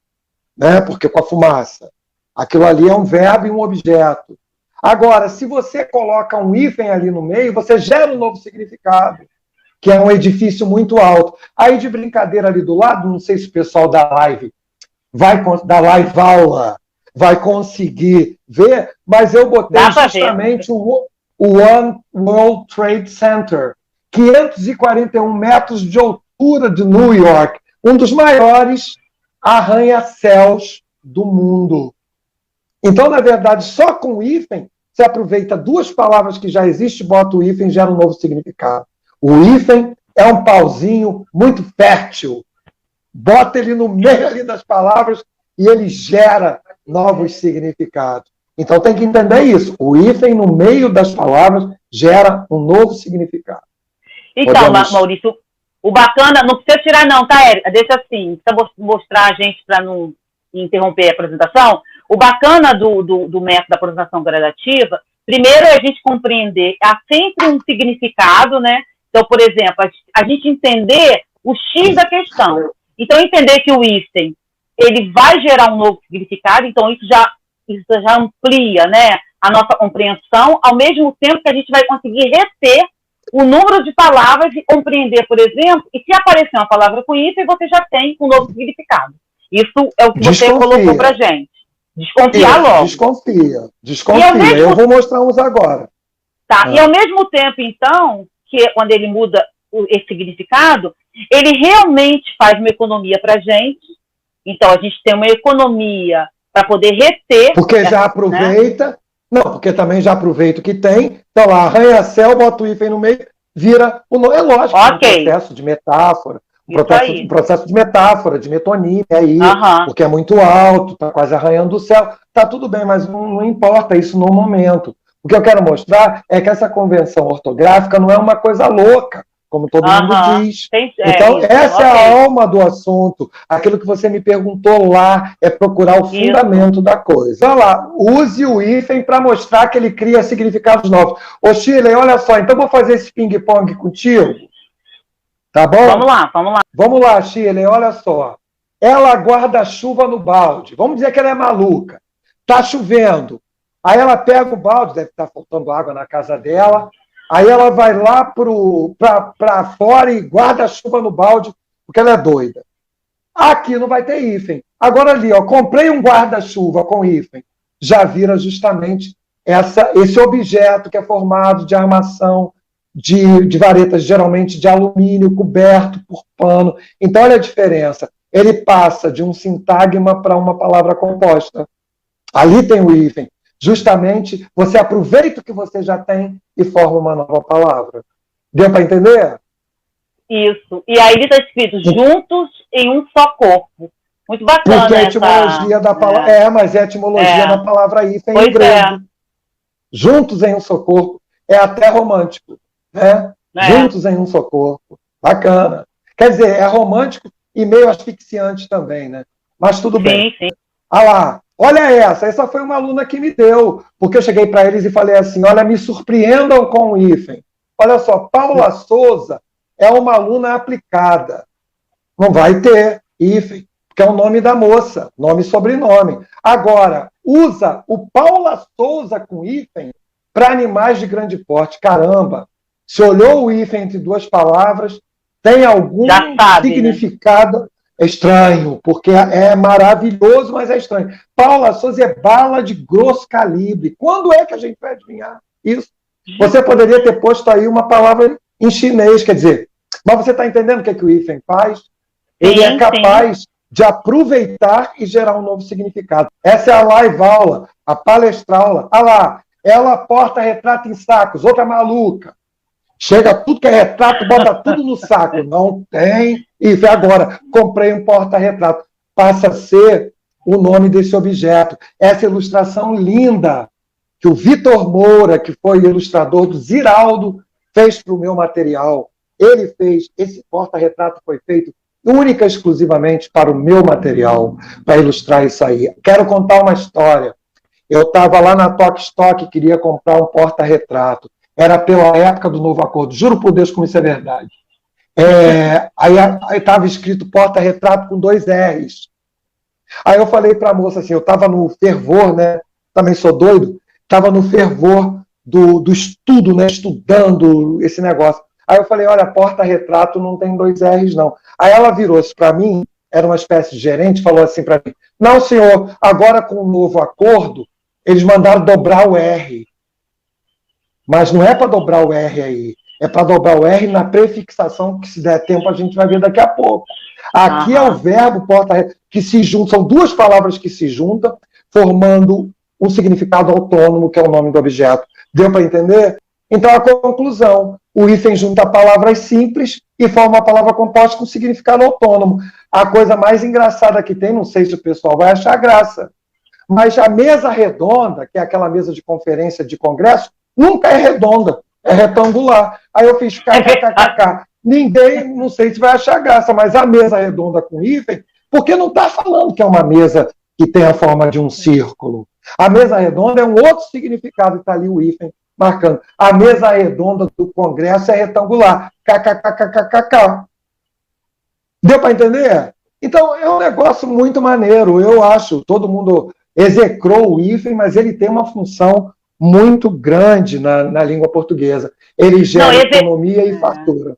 né? Porque com a fumaça. Aquilo ali é um verbo e um objeto. Agora, se você coloca um hífen ali no meio, você gera um novo significado, que é um edifício muito alto. Aí, de brincadeira ali do lado, não sei se o pessoal da live da live aula, vai conseguir ver, mas eu botei justamente o One World Trade Center, 541 metros de altura de New York, um dos maiores arranha-céus do mundo. Então, na verdade, só com o hífen, você aproveita duas palavras que já existem, bota o hífen e gera um novo significado. O hífen é um pauzinho muito fértil. Bota ele no meio ali das palavras e ele gera novos significados. Então tem que entender isso. O hífen no meio das palavras gera um novo significado. Então, Maurício, o bacana, não precisa tirar não, tá, Érica? Deixa assim, precisa mostrar a gente para não interromper a apresentação. O bacana do método da programação gradativa, primeiro é a gente compreender, há sempre um significado, né? Então, por exemplo, a gente entender o X da questão. Então, entender que o hífen, ele vai gerar um novo significado, então isso já amplia, né, a nossa compreensão, ao mesmo tempo que a gente vai conseguir reter o número de palavras e compreender, por exemplo, e se aparecer uma palavra com hífen, você já tem um novo significado. Isso é o que você colocou pra gente. Desconfiar logo. Desconfia. Eu vou mostrar uns agora. Tá, e ao mesmo tempo, então, que quando ele muda esse significado, ele realmente faz uma economia pra gente. Então, a gente tem uma economia para poder reter. Porque já aproveita, né? Não, porque também já aproveita o que tem. Então lá, arranha-céu, bota o hífen no meio, vira o nome. É lógico, é um processo de metáfora. Um processo de metáfora, de metonímia aí, porque é muito alto, está quase arranhando o céu. Tá tudo bem, mas não importa isso no momento. O que eu quero mostrar é que essa convenção ortográfica não é uma coisa louca, como todo mundo diz. Então, essa é a alma do assunto. Aquilo que você me perguntou lá é procurar o fundamento da coisa. Olha lá, use o hífen para mostrar que ele cria significados novos. Ô, Shirley, olha só, então vou fazer esse ping-pong contigo. Tá bom? Vamos lá. Vamos lá, Shirley, olha só. Ela guarda chuva no balde. Vamos dizer que ela é maluca. Tá chovendo. Aí ela pega o balde, deve estar faltando água na casa dela. Aí ela vai lá para fora e guarda a chuva no balde, porque ela é doida. Aqui não vai ter hífen. Agora ali, ó, comprei um guarda-chuva com hífen. Já vira justamente esse objeto que é formado de armação, de varetas, geralmente de alumínio, coberto por pano. Então, olha a diferença. Ele passa de um sintagma para uma palavra composta. Ali tem o hífen. Justamente, você aproveita o que você já tem e forma uma nova palavra. Deu para entender? Isso. E aí está escrito juntos em um só corpo. Muito bacana. Porque a etimologia da palavra... mas é a etimologia da palavra hífen em grego. Juntos em um só corpo. É até romântico. Né? Juntos em um só corpo. Bacana. Quer dizer, é romântico e meio asfixiante também, né? Mas tudo bem. Sim. Ah lá. Olha essa foi uma aluna que me deu, porque eu cheguei para eles e falei assim, olha, me surpreendam com o hífen. Olha só, Paula Souza é uma aluna aplicada. Não vai ter hífen, porque é o nome da moça, nome e sobrenome. Agora, usa o Paula Souza com hífen para animais de grande porte. Caramba, se olhou o hífen entre duas palavras, tem algum significado... Né? É estranho, porque é maravilhoso, mas é estranho. Paula Souza é bala de grosso calibre. Quando é que a gente vai adivinhar isso? Você poderia ter posto aí uma palavra em chinês, quer dizer, mas você está entendendo o que o hífen faz? Ele é capaz de aproveitar e gerar um novo significado. Essa é a live aula, a palestra-aula. Olha lá, ela porta retrato em sacos, outra maluca. Chega tudo que é retrato, bota tudo no saco. Não tem. E agora, comprei um porta-retrato. Passa a ser o nome desse objeto. Essa ilustração linda que o Vitor Moura, que foi ilustrador do Ziraldo, fez para o meu material. Ele fez, esse porta-retrato foi feito única e exclusivamente para o meu material, para ilustrar isso aí. Quero contar uma história. Eu estava lá na Tok Stock, queria comprar um porta-retrato. Era pela época do novo acordo. Juro por Deus como isso é verdade. Aí estava escrito porta-retrato com 2 R's. Aí eu falei para a moça assim, eu estava no fervor, né? Também sou doido. Estava no fervor do estudo, né? Estudando esse negócio. Aí eu falei, olha, porta-retrato não tem 2 R's, não. Aí ela virou-se para mim era uma espécie de gerente, falou assim para mim: não, senhor, agora com o novo acordo, eles mandaram dobrar o R. Mas não é para dobrar o R aí, é para dobrar o R na prefixação, que se der tempo a gente vai ver daqui a pouco. Aqui é o verbo porta, que se junta, são duas palavras que se juntam, formando um significado autônomo, que é o nome do objeto. Deu para entender? Então, a conclusão: o hífen junta palavras simples e forma uma palavra composta com significado autônomo. A coisa mais engraçada que tem, não sei se o pessoal vai achar graça, mas a mesa redonda, que é aquela mesa de conferência de congresso, nunca é redonda, é retangular. Aí eu fiz kkkk. Ninguém, não sei se vai achar graça, mas a mesa redonda com hífen, porque não está falando que é uma mesa que tem a forma de um círculo. A mesa redonda é um outro significado, está ali o hífen marcando. A mesa redonda do Congresso é retangular. Kkkkkk. Deu para entender? Então, é um negócio muito maneiro, eu acho. Todo mundo execrou o hífen, mas ele tem uma função muito grande na língua portuguesa. Ele gera economia e fartura.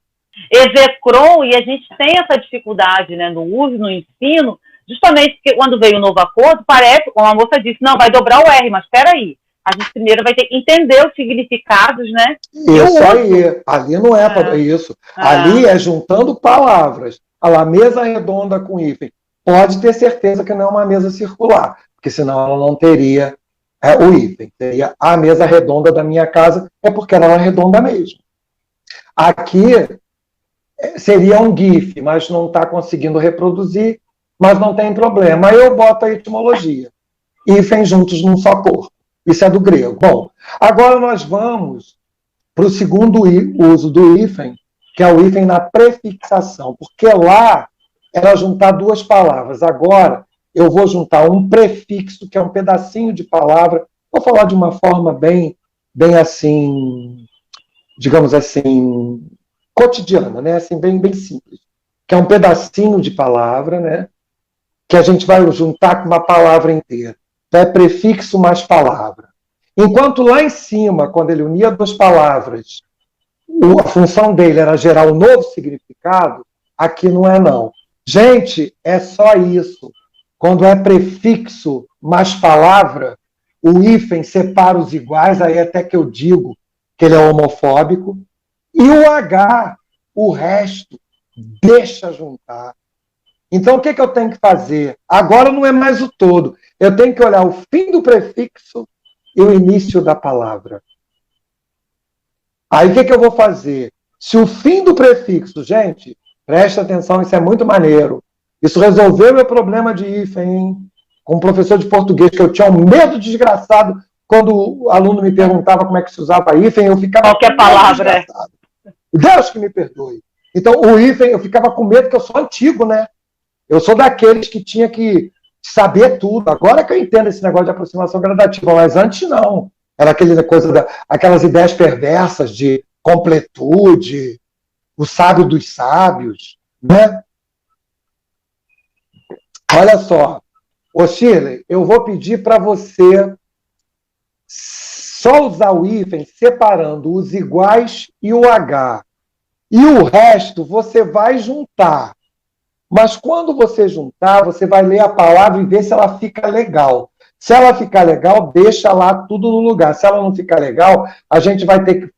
Execrou, e a gente tem essa dificuldade, né, no uso, no ensino, justamente porque quando veio o novo acordo, parece, como a moça disse, não, vai dobrar o R, mas espera aí. A gente primeiro vai ter que entender os significados, né? Isso aí. Ali não é para isso. Ali é juntando palavras. A mesa redonda com hífen. Pode ter certeza que não é uma mesa circular, porque senão ela não teria o hífen. Seria a mesa redonda da minha casa, é porque ela é redonda mesmo. Aqui seria um GIF, mas não está conseguindo reproduzir, mas não tem problema. Aí eu boto a etimologia. Hífen juntos num só corpo. Isso é do grego. Bom, agora nós vamos para o segundo uso do hífen, que é o hífen na prefixação, porque lá era juntar duas palavras. Agora eu vou juntar um prefixo, que é um pedacinho de palavra. Vou falar de uma forma bem assim, digamos assim, cotidiana, né? Assim, bem simples. Que é um pedacinho de palavra, né? Que a gente vai juntar com uma palavra inteira. É prefixo mais palavra. Enquanto lá em cima, quando ele unia duas palavras, a função dele era gerar um novo significado, aqui não é não. Gente, é só isso. Quando é prefixo mais palavra, o hífen separa os iguais, aí até que eu digo que ele é homofóbico, e o H, o resto, deixa juntar. Então, o que eu tenho que fazer? Agora não é mais o todo. Eu tenho que olhar o fim do prefixo e o início da palavra. Aí, o que eu vou fazer? Se o fim do prefixo, gente, presta atenção, isso é muito maneiro. Isso resolveu meu problema de hífen, hein? Com um professor de português, que eu tinha um medo desgraçado quando o aluno me perguntava como é que se usava hífen, eu ficava... Qualquer palavra. Deus que me perdoe. Então, o hífen, eu ficava com medo, porque eu sou antigo, né? Eu sou daqueles que tinha que saber tudo. Agora que eu entendo esse negócio de aproximação gradativa, mas antes não. Era aquelas ideias perversas de completude, o sábio dos sábios, né? Olha só. Ô, Shirley, eu vou pedir para você só usar o hífen separando os iguais e o H. E o resto você vai juntar. Mas quando você juntar, você vai ler a palavra e ver se ela fica legal. Se ela ficar legal, deixa lá tudo no lugar. Se ela não ficar legal, a gente vai ter que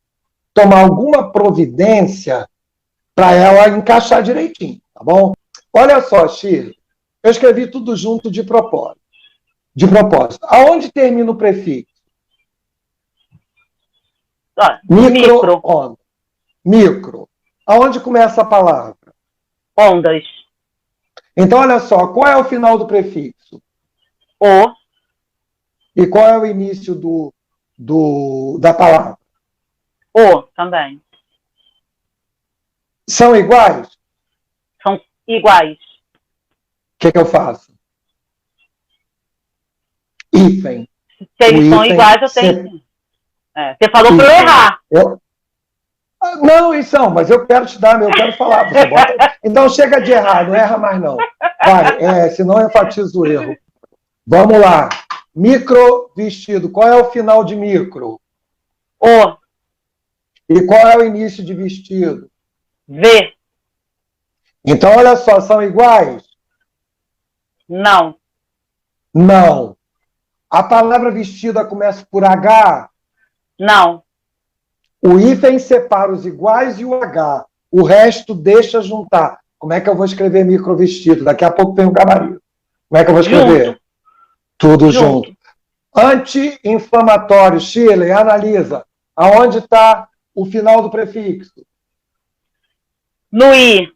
tomar alguma providência para ela encaixar direitinho, tá bom? Olha só, Shirley, eu escrevi tudo junto de propósito. Aonde termina o prefixo? Micro. Onda. Micro. Aonde começa a palavra? Ondas. Então, olha só, qual é o final do prefixo? O. E qual é o início da palavra? O também. São iguais? São iguais. O que eu faço? Hífen. Se eles são iguais, eu tenho. Você falou para eu errar. Não, isso, mas eu quero te dar, eu quero falar. Você bota... Então chega de errar, não erra mais não. Vai, senão eu enfatizo o erro. Vamos lá. Micro vestido. Qual é o final de micro? O. E qual é o início de vestido? V. Então, olha só, são iguais? Não. Não. A palavra vestida começa por H? Não. O hífen separa os iguais e o H. O resto deixa juntar. Como é que eu vou escrever microvestido? Daqui a pouco tem um gabarito. Como é que eu vou escrever? Junto. Tudo junto. Anti-inflamatório, Shirley, analisa. Aonde está o final do prefixo? No I.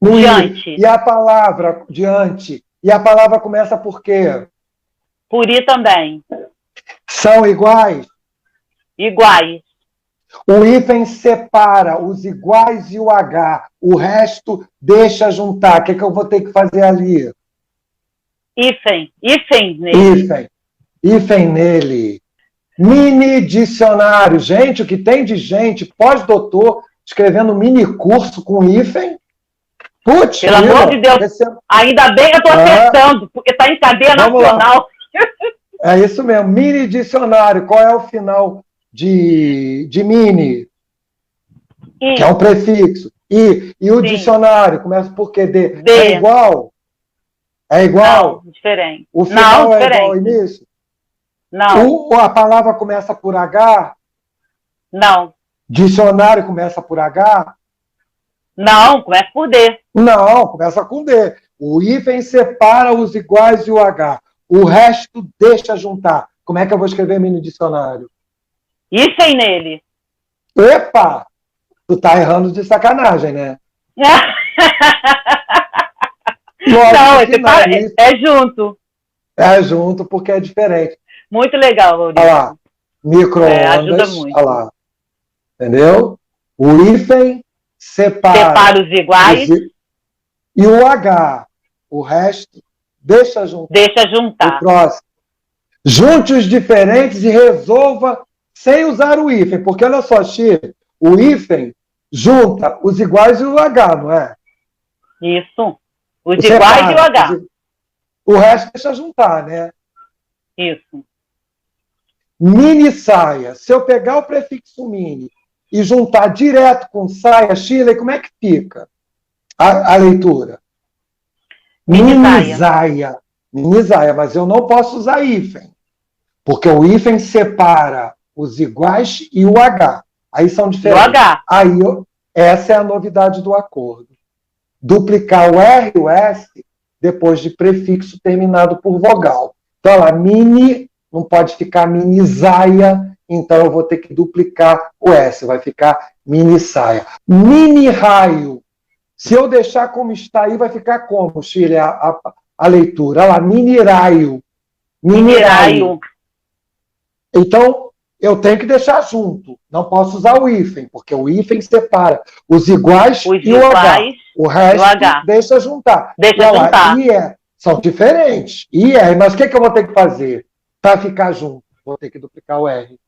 No Diante. I. E a palavra diante? E a palavra começa por quê? Por I também. São iguais? Iguais. O hífen separa os iguais e o H. O resto deixa juntar. O que eu vou ter que fazer ali? Hífen. Hífen nele. Hífen. Hífen nele. Mini dicionário. Gente, o que tem de gente, pós-doutor, escrevendo mini curso com hífen? Putz, pelo amor de Deus. Ainda bem que eu estou acertando, porque está em cadeia nacional. É isso mesmo. Mini dicionário. Qual é o final de mini? I. Que é um prefixo. E o Sim. dicionário começa por quê? D. D. É igual? É igual? Não, diferente. O final é igual ao diferente. início? Não. A palavra começa por H? Não. Dicionário começa por H? Não, começa por D. Não, começa com D. O hífen separa os iguais e o H. O resto deixa juntar. Como é que eu vou escrever mini dicionário? Hífen nele. Epa! Tu tá errando de sacanagem, né? Não, é junto. É junto, porque é diferente. Muito legal, Maurício. Olha lá. Micro-ondas. Ajuda muito. Olha lá. Entendeu? O hífen separa os iguais e o H. O resto deixa juntar. Deixa juntar. O próximo. Junte os diferentes e resolva sem usar o hífen. Porque, olha só, Chico, o hífen junta os iguais e o H, não é? Isso. Os iguais e o H. O resto deixa juntar, né? Isso. Mini saia. Se eu pegar o prefixo mini e juntar direto com saia, Shirley, como é que fica a leitura? Mini saia. Mini saia, mas eu não posso usar hífen. Porque o hífen separa os iguais e o H. Aí são diferentes. O H. Aí, essa é a novidade do acordo. Duplicar o R e o S depois de prefixo terminado por vogal. Então, lá, mini, não pode ficar mini saia, então eu vou ter que duplicar o S, vai ficar mini saia. Mini raio. Se eu deixar como está aí, vai ficar como, Shirley, a leitura? Olha lá, mini raio. Mini raio. Então, eu tenho que deixar junto. Não posso usar o hífen, porque o hífen separa os iguais e o H. O resto deixa juntar. Deixa juntar. São diferentes. E R, mas o que eu vou ter que fazer para ficar junto? Vou ter que duplicar o R.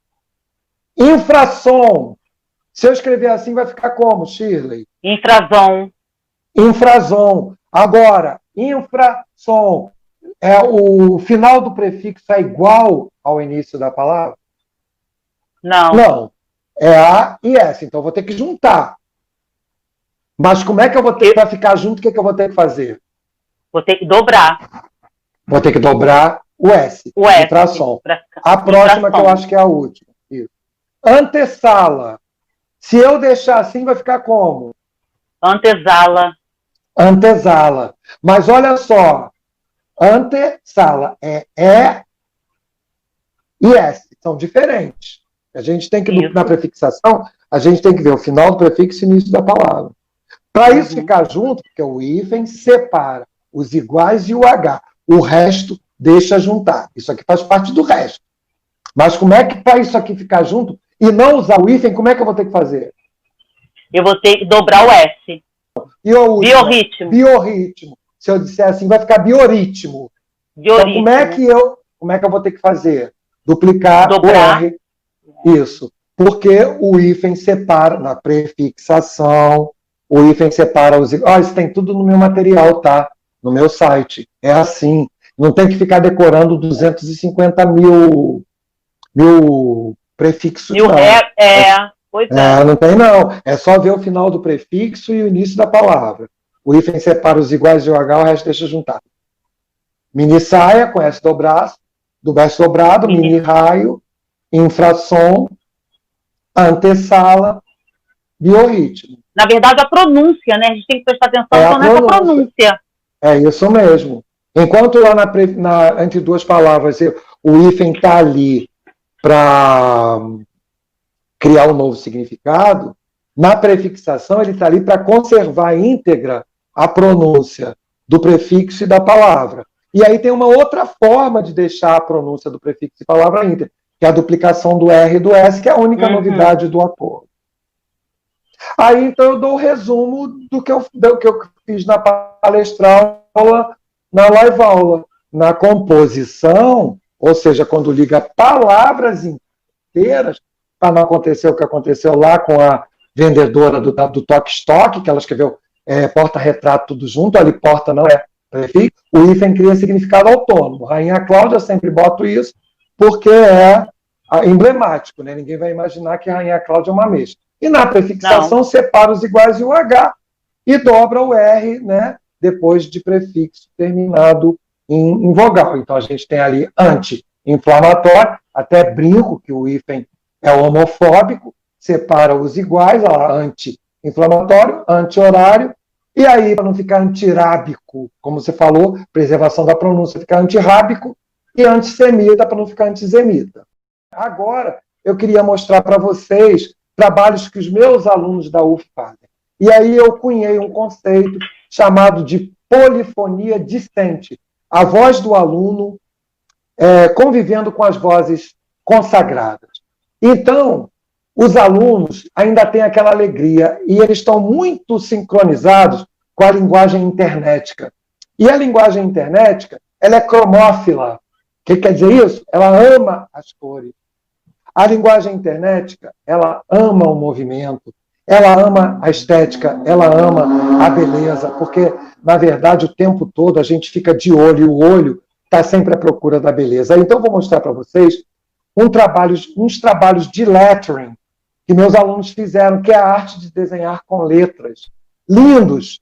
Infrasom. Se eu escrever assim, vai ficar como, Shirley? Infrasom. Infrasom. Agora, infrasom. O final do prefixo é igual ao início da palavra? Não. Não. É A e S. Então, eu vou ter que juntar. Mas como é que eu vou ter, para ficar junto, o que eu vou ter que fazer? Vou ter que dobrar. Vou ter que dobrar o S. O S. Infrasom. A próxima, que eu acho que é a última. Isso. Antessala. Se eu deixar assim, vai ficar como? Antesala. Antesala. Mas olha só. Antessala é E e S. São diferentes. A gente tem que, na prefixação, a gente tem que ver o final do prefixo e o início da palavra. Para isso ficar junto, porque o hífen separa os iguais e o H. O resto deixa juntar. Isso aqui faz parte do resto. Mas como é que para isso aqui ficar junto e não usar o hífen, como é que eu vou ter que fazer? Eu vou ter que dobrar o S. E o último? Biorritmo. Biorritmo. Se eu disser assim, vai ficar bioritmo. Então, como é que eu vou ter que fazer? Dobrar o R. Isso. Porque o hífen separa, na prefixação, o hífen separa os... isso tem tudo no meu material, tá? No meu site. É assim. Não tem que ficar decorando 250 mil prefixos. Não. Pois é. Não tem, não. É só ver o final do prefixo e o início da palavra. O hífen separa os iguais e o H, o resto deixa juntar. Mini saia, conhece do braço dobrado, mini raio, infrassom, antessala, biorritmo. Na verdade, a pronúncia, né? A gente tem que prestar atenção nessa pronúncia. É isso mesmo. Enquanto lá entre duas palavras o hífen está ali para criar um novo significado, na prefixação ele está ali para conservar íntegra a pronúncia do prefixo e da palavra. E aí tem uma outra forma de deixar a pronúncia do prefixo e palavra íntegra, que é a duplicação do R e do S, que é a única novidade do acordo. Aí, então, eu dou o resumo do que eu fiz na palestra aula, na live aula. Na composição, ou seja, quando liga palavras inteiras, para não acontecer o que aconteceu lá com a vendedora do Toque-Stock, que ela escreveu porta-retrato tudo junto, ali porta não é prefixo, o hífen cria significado autônomo. Rainha Cláudia, eu sempre boto isso, porque é emblemático, né? Ninguém vai imaginar que Rainha Cláudia é uma ameixa. E na prefixação, separa os iguais e o H, e dobra o R, né? Depois de prefixo terminado em vogal. Então, a gente tem ali anti-inflamatório, até brinco que o hífen é homofóbico, separa os iguais, anti-inflamatório, anti-horário, e aí, para não ficar antirábico, como você falou, preservação da pronúncia, ficar antirrábico, e antissemita, para não ficar antisemita. Agora, eu queria mostrar para vocês trabalhos que os meus alunos da UF fazem. E aí eu cunhei um conceito chamado de polifonia discente. A voz do aluno convivendo com as vozes consagradas. Então, os alunos ainda têm aquela alegria e eles estão muito sincronizados com a linguagem internética. E a linguagem internética, ela é cromófila. O que quer dizer isso? Ela ama as cores. A linguagem internética, ela ama o movimento, ela ama a estética, ela ama a beleza, porque, na verdade, o tempo todo a gente fica de olho, e o olho está sempre à procura da beleza. Então, eu vou mostrar para vocês uns trabalhos de lettering que meus alunos fizeram, que é a arte de desenhar com letras. Lindos!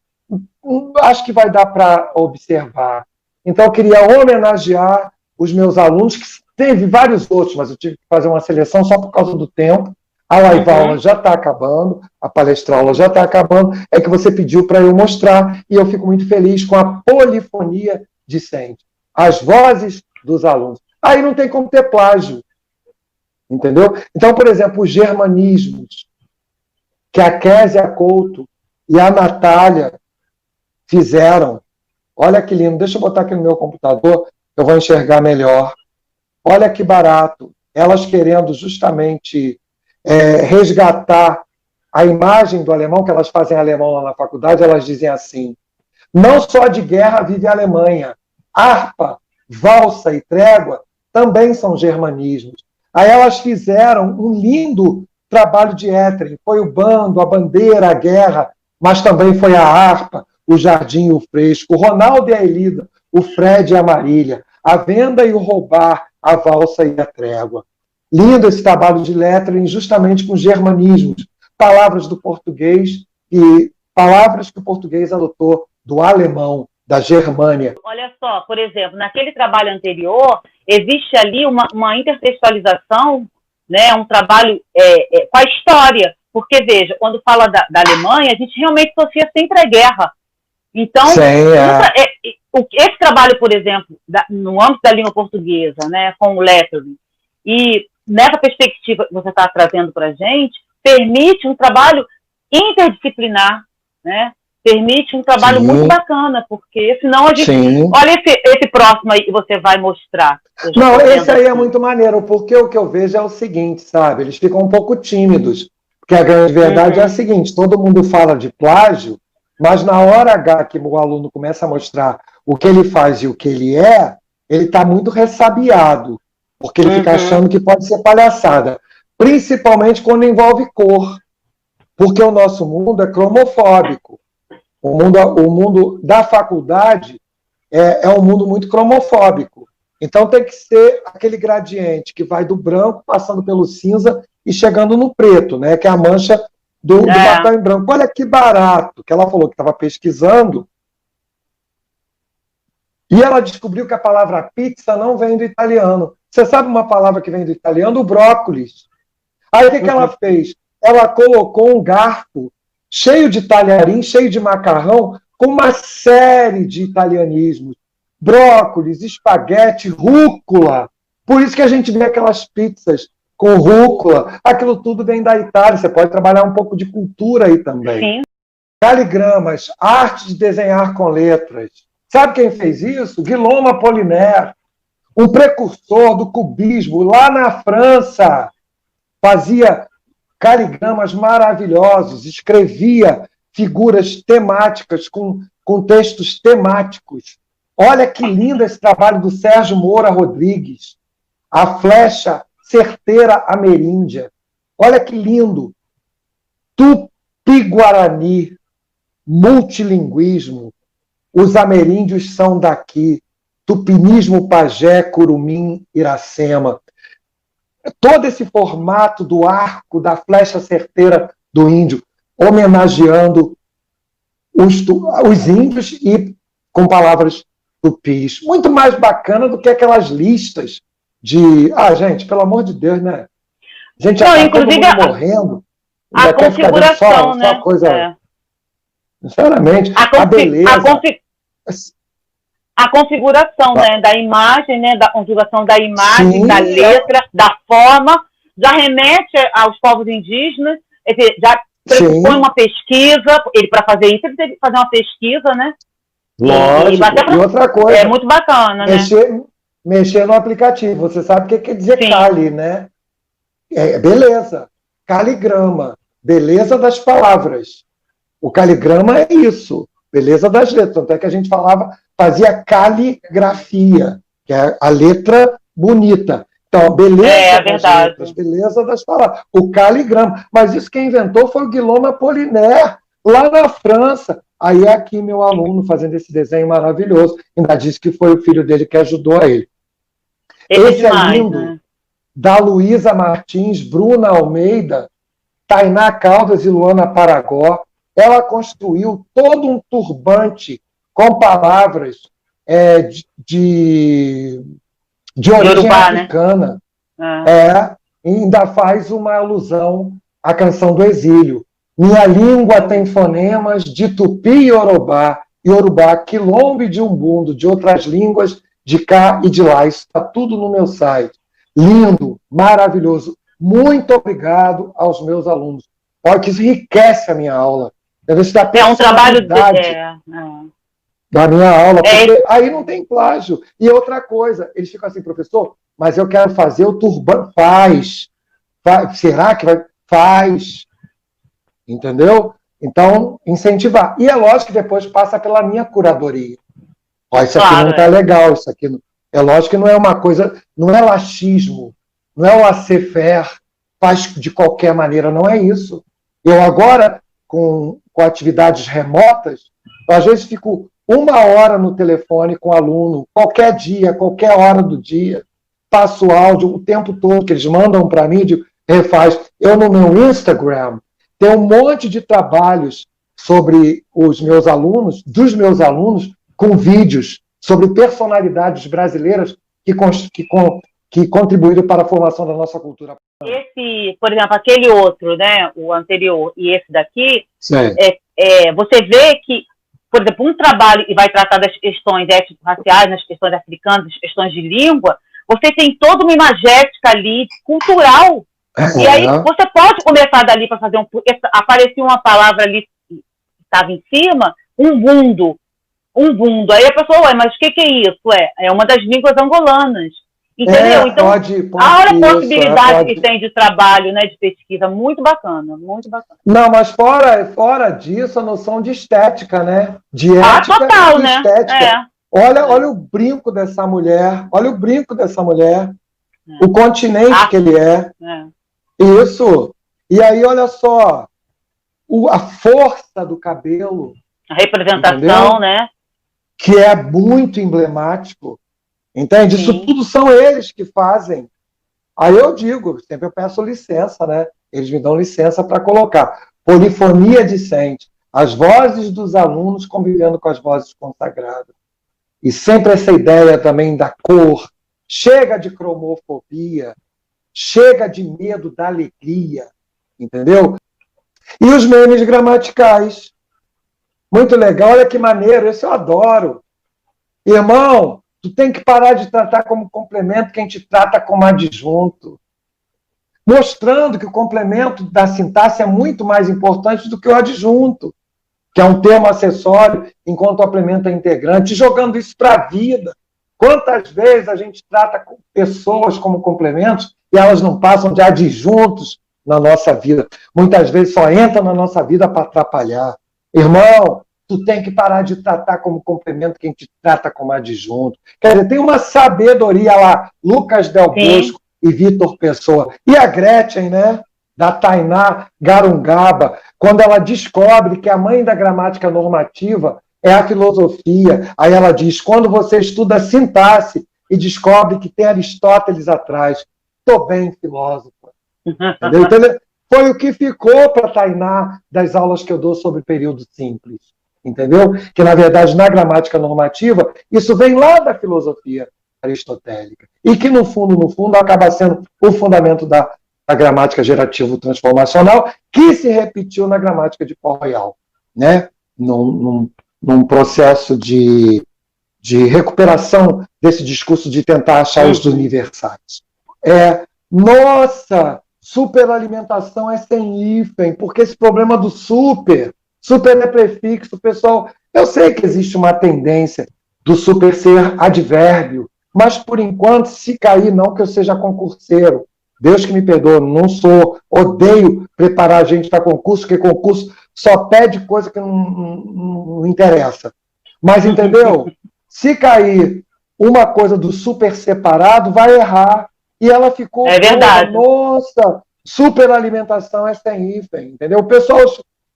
Acho que vai dar para observar. Então, eu queria homenagear os meus alunos, que teve vários outros, mas eu tive que fazer uma seleção só por causa do tempo. A live aula já está acabando, a palestra aula já está acabando, é que você pediu para eu mostrar, e eu fico muito feliz com a polifonia discente. As vozes dos alunos. Aí não tem como ter plágio. Entendeu? Então, por exemplo, os germanismos que a Késia Couto e a Natália fizeram. Olha que lindo. Deixa eu botar aqui no meu computador, eu vou enxergar melhor. Olha que barato. Elas querendo justamente resgatar a imagem do alemão, que elas fazem alemão lá na faculdade, elas dizem assim: não só de guerra vive a Alemanha. Harpa, valsa e trégua também são germanismos. Aí elas fizeram um lindo trabalho de lettering. Foi o bando, a bandeira, a guerra, mas também foi a harpa, o jardim e o fresco, o Ronaldo e a Elida, o Fred e a Marília, a venda e o roubar, a valsa e a trégua. Lindo esse trabalho de lettering, justamente com germanismos, palavras do português e palavras que o português adotou do alemão, da Germânia. Olha só, por exemplo, naquele trabalho anterior, existe ali uma intertextualização, né, um trabalho com a história, porque, veja, quando fala da Alemanha, a gente realmente associa sempre a guerra. Então, esse trabalho, por exemplo, no âmbito da língua portuguesa, né, com o lettering, e nessa perspectiva que você está trazendo para a gente, permite um trabalho interdisciplinar, né? Permite um trabalho muito bacana, porque senão a gente... Olha esse próximo aí que você vai mostrar. Não, esse aí é muito maneiro, porque o que eu vejo é o seguinte, sabe? Eles ficam um pouco tímidos, porque a grande verdade é a seguinte: todo mundo fala de plágio, mas na hora H que o aluno começa a mostrar o que ele faz e o que ele está muito ressabiado, porque ele fica achando que pode ser palhaçada, principalmente quando envolve cor, porque o nosso mundo é cromofóbico. O mundo da faculdade é um mundo muito cromofóbico. Então tem que ser aquele gradiente que vai do branco, passando pelo cinza e chegando no preto, né? Que é a mancha do papel em branco. Olha que barato, que ela falou que estava pesquisando. E ela descobriu que a palavra pizza não vem do italiano. Você sabe uma palavra que vem do italiano? O brócolis. Aí o que ela fez? Ela colocou um garfo cheio de talharim, cheio de macarrão, com uma série de italianismos. Brócolis, espaguete, rúcula. Por isso que a gente vê aquelas pizzas com rúcula. Aquilo tudo vem da Itália. Você pode trabalhar um pouco de cultura aí também. Sim. Caligramas, arte de desenhar com letras. Sabe quem fez isso? Guillaume Apollinaire, um precursor do cubismo lá na França. Fazia caligramas maravilhosos, escrevia figuras temáticas com textos temáticos. Olha que lindo esse trabalho do Sérgio Moura Rodrigues. A flecha certeira ameríndia. Olha que lindo. Tupi-guarani, multilinguismo. Os ameríndios são daqui. Tupinismo, pajé, curumim, Iracema. Todo esse formato do arco, da flecha certeira do índio, homenageando os índios e com palavras tupis. Muito mais bacana do que aquelas listas de... gente, pelo amor de Deus, né? A gente já está todo mundo morrendo. A configuração, né? Só coisa... Sinceramente, a beleza... A configuração, né, da imagem, né, da conjugação da imagem, sim, da letra, da forma, já remete aos povos indígenas, já pressupõe uma pesquisa, ele para fazer isso, ele teve que fazer uma pesquisa, né? Lógico, e outra coisa... É muito bacana, né? Mexer no aplicativo, você sabe o que quer dizer cali, né? Beleza, caligrama, beleza das palavras. O caligrama é isso, beleza das letras, tanto é que a gente fazia caligrafia, que é a letra bonita. Então, beleza das letras, beleza das palavras. O caligrama. Mas isso quem inventou foi o Guillaume Apollinaire, lá na França. Aí é aqui meu aluno fazendo esse desenho maravilhoso. Ainda disse que foi o filho dele que ajudou a ele. Esse é lindo, né? Da Luísa Martins, Bruna Almeida, Tainá Caldas e Luana Paragó. Ela construiu todo um turbante com palavras de origem Yorubá, africana. Né? Ainda faz uma alusão à canção do exílio. Minha língua tem fonemas de tupi e yorubá, quilombo e de umbundo, de outras línguas, de cá e de lá. Isso está tudo no meu site. Lindo, maravilhoso. Muito obrigado aos meus alunos. Olha que isso enriquece a minha aula. É um trabalho da minha aula, porque aí não tem plágio. E outra coisa, eles ficam assim, professor, mas eu quero fazer o turbante. Faz. Será que vai? Faz. Entendeu? Então, incentivar. E é lógico que depois passa pela minha curadoria. Isso aqui não está legal, isso aqui não... É lógico que não é uma coisa, não é laxismo, não é o laissez-faire, faz de qualquer maneira, não é isso. Eu agora, com atividades remotas, às vezes fico 1 hora no telefone com o aluno, qualquer dia, qualquer hora do dia, passo áudio o tempo todo que eles mandam para mim, digo, refaz. Eu no meu Instagram tenho um monte de trabalhos sobre os meus alunos, dos meus alunos, com vídeos sobre personalidades brasileiras que contribuíram para a formação da nossa cultura. Esse, por exemplo, aquele outro, né, o anterior e esse daqui, você vê que, por exemplo, um trabalho e vai tratar das questões étnico-raciais, das questões africanas, das questões de língua, você tem toda uma imagética ali, cultural, e aí você pode começar dali para fazer aparecia uma palavra ali que estava em cima, um bundo. Aí a pessoa, mas o que é isso? É uma das línguas angolanas. Entendeu? Então, olha a possibilidade que tem de trabalho, né, de pesquisa. Muito bacana, muito bacana. Não, mas fora disso, a noção de estética, né? De ética total, e né? estética. Olha o brinco dessa mulher, o continente que ele é. Isso. E aí, olha só, a força do cabelo. A representação, né? Que é muito emblemático. Entende? Sim. Isso tudo são eles que fazem. Aí eu digo, sempre eu peço licença, né? Eles me dão licença para colocar. Polifonia discente. As vozes dos alunos convivendo com as vozes consagradas. e sempre essa ideia também da cor. Chega de cromofobia, chega de medo da alegria, entendeu? E os memes gramaticais. Muito legal, olha que maneiro, esse eu adoro. Irmão, tu tem que parar de tratar como complemento quem te trata como adjunto. Mostrando que o complemento da sintaxe é muito mais importante do que o adjunto, que é um termo acessório, enquanto o complemento é integrante, jogando isso para a vida. Quantas vezes a gente trata pessoas como complementos e elas não passam de adjuntos na nossa vida? Muitas vezes só entram na nossa vida para atrapalhar. Irmão, tu tem que parar de tratar como complemento quem te trata como adjunto. Quer dizer, tem uma sabedoria lá, Lucas Del Bosco e Vitor Pessoa. E a Gretchen, né? Da Tainá Garungaba, quando ela descobre que a mãe da gramática normativa é a filosofia. Aí ela diz, quando você estuda sintaxe e descobre que tem Aristóteles atrás, estou bem filósofa. Entendeu? Então, foi o que ficou para Tainá das aulas que eu dou sobre período simples. Entendeu? Que, na verdade, na gramática normativa, isso vem lá da filosofia aristotélica. E que, no fundo, acaba sendo o fundamento da gramática gerativo-transformacional, que se repetiu na gramática de Port Royal, né? Num processo de recuperação desse discurso de tentar achar os universais. Nossa, superalimentação é sem hífen, porque esse problema do super é prefixo, pessoal. Eu sei que existe uma tendência do super ser advérbio, mas, por enquanto, se cair, não que eu seja concurseiro. Deus que me perdoe, não sou, odeio preparar a gente para concurso, porque concurso só pede coisa que não interessa. Mas, entendeu? Se cair uma coisa do super separado, vai errar. E ela ficou... É verdade. Nossa, superalimentação é sem hífen, entendeu? O pessoal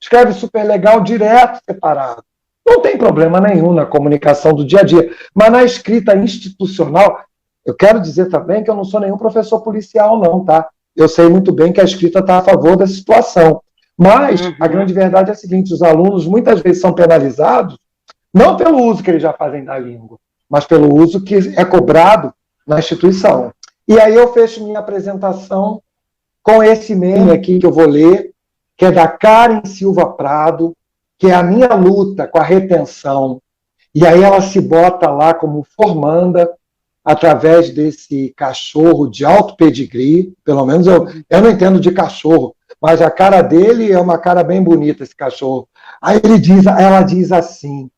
escreve super legal direto separado. Não tem problema nenhum na comunicação do dia a dia. Mas na escrita institucional... Eu quero dizer também que eu não sou nenhum professor policial, não, tá? Eu sei muito bem que a escrita está a favor dessa situação. Mas a grande verdade é a seguinte, os alunos muitas vezes são penalizados, não pelo uso que eles já fazem da língua, mas pelo uso que é cobrado na instituição. E aí eu fecho minha apresentação com esse meme aqui que eu vou ler, que é da Karen Silva Prado, que é a minha luta com a retenção. E aí ela se bota lá como formanda, através desse cachorro de alto pedigree, pelo menos eu não entendo de cachorro, mas a cara dele é uma cara bem bonita, esse cachorro. Aí ela diz assim,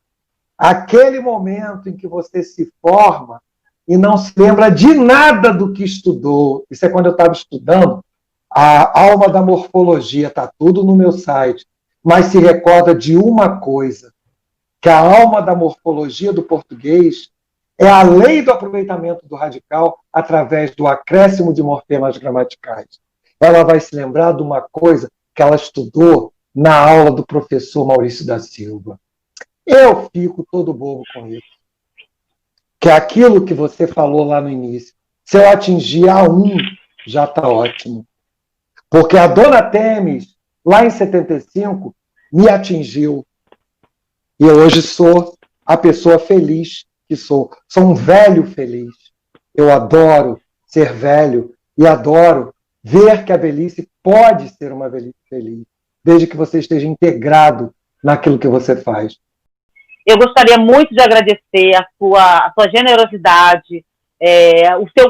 aquele momento em que você se forma e não se lembra de nada do que estudou, isso é quando eu estava estudando, a alma da morfologia, está tudo no meu site, mas se recorda de uma coisa, que a alma da morfologia do português é a lei do aproveitamento do radical através do acréscimo de morfemas gramaticais. Ela vai se lembrar de uma coisa que ela estudou na aula do professor Maurício da Silva. Eu fico todo bobo com isso. Que é aquilo que você falou lá no início. Se eu atingir A1, já está ótimo. Porque a Dona Temis, lá em 75, me atingiu. E eu hoje sou a pessoa feliz que sou. Sou um velho feliz. Eu adoro ser velho e adoro ver que a velhice pode ser uma velhice feliz, desde que você esteja integrado naquilo que você faz. Eu gostaria muito de agradecer a sua generosidade,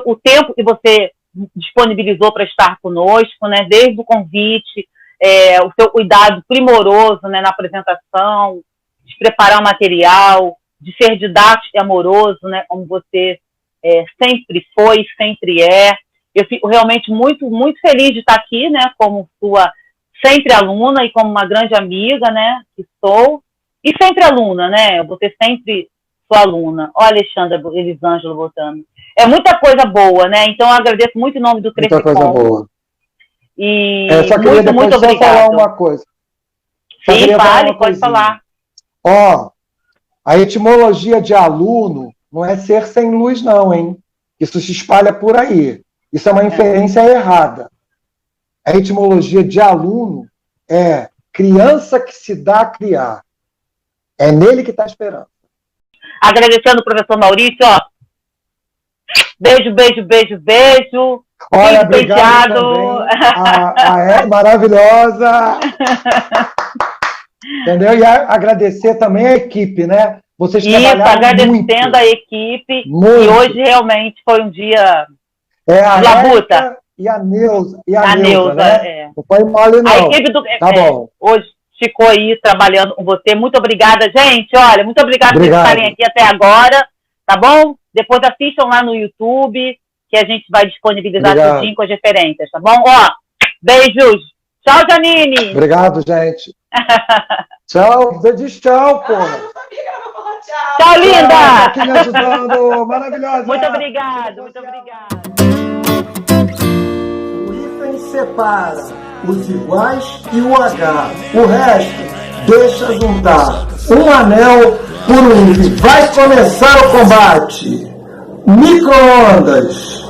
o tempo que você disponibilizou para estar conosco, né, desde o convite, o seu cuidado primoroso, né, na apresentação, de preparar o material, de ser didático e amoroso, né, como você sempre foi, sempre é. Eu fico realmente muito, muito feliz de estar aqui, né, como sua sempre aluna e como uma grande amiga, né, que sou, e sempre aluna, né, você sempre sua aluna. Ó, Alexandra Elisângela botando. É muita coisa boa, né, então eu agradeço muito em nome do Crescicom. Muita coisa boa. E só queria depois muito só obrigada. falar uma coisa. Sim, fale, pode falar. Ó, a etimologia de aluno não é ser sem luz, não, hein? Isso se espalha por aí. Isso é uma inferência errada. A etimologia de aluno é criança que se dá a criar. É nele que está esperando. Agradecendo o professor Maurício, ó. Beijo, beijo, beijo, beijo. Olha, obrigado também. A maravilhosa. Entendeu? E agradecer também a equipe, né? Vocês trabalharam agradecendo muito. a equipe. Muito. E hoje realmente foi um dia a labuta. Érica e a Neuza, né? Não foi mole, não. A equipe do... Tá bom. Hoje ficou aí trabalhando com você. Muito obrigada, gente. Olha, muito obrigada por estarem aqui até agora. Tá bom? Depois assistam lá no YouTube, que a gente vai disponibilizar tudinho com as referências, tá bom? Ó, beijos. Tchau, Janine. Obrigado, gente. Tchau. Você diz tchau, pô. Tchau, linda. Tá aqui me ajudando. Maravilhosa. Muito obrigado, muito obrigado. O hífen separa os iguais e o H. O resto deixa juntar um anel por um hífen. Vai começar o combate. Micro-ondas.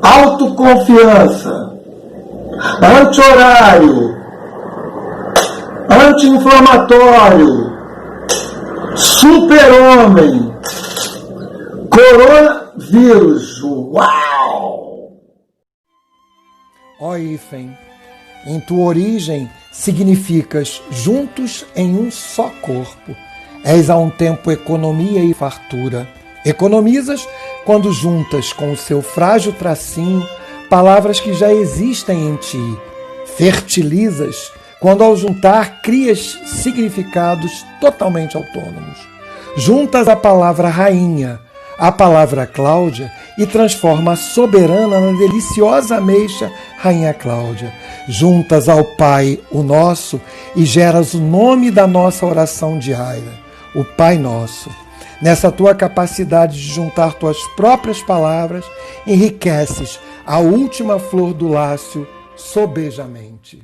Autoconfiança. Anti-horário. Anti-inflamatório. Super-homem. Coronavírus. Uau! Ó hífen, em tua origem significas juntos em um só corpo. És a um tempo economia e fartura. Economizas quando juntas com o seu frágil tracinho palavras que já existem em ti. Fertilizas quando ao juntar crias significados totalmente autônomos. Juntas a palavra rainha, a palavra Cláudia e transforma a soberana na deliciosa ameixa Rainha Cláudia. Juntas ao Pai o Nosso e geras o nome da nossa oração diária, o Pai Nosso. Nessa tua capacidade de juntar tuas próprias palavras, enriqueces a última flor do lácio sobejamente.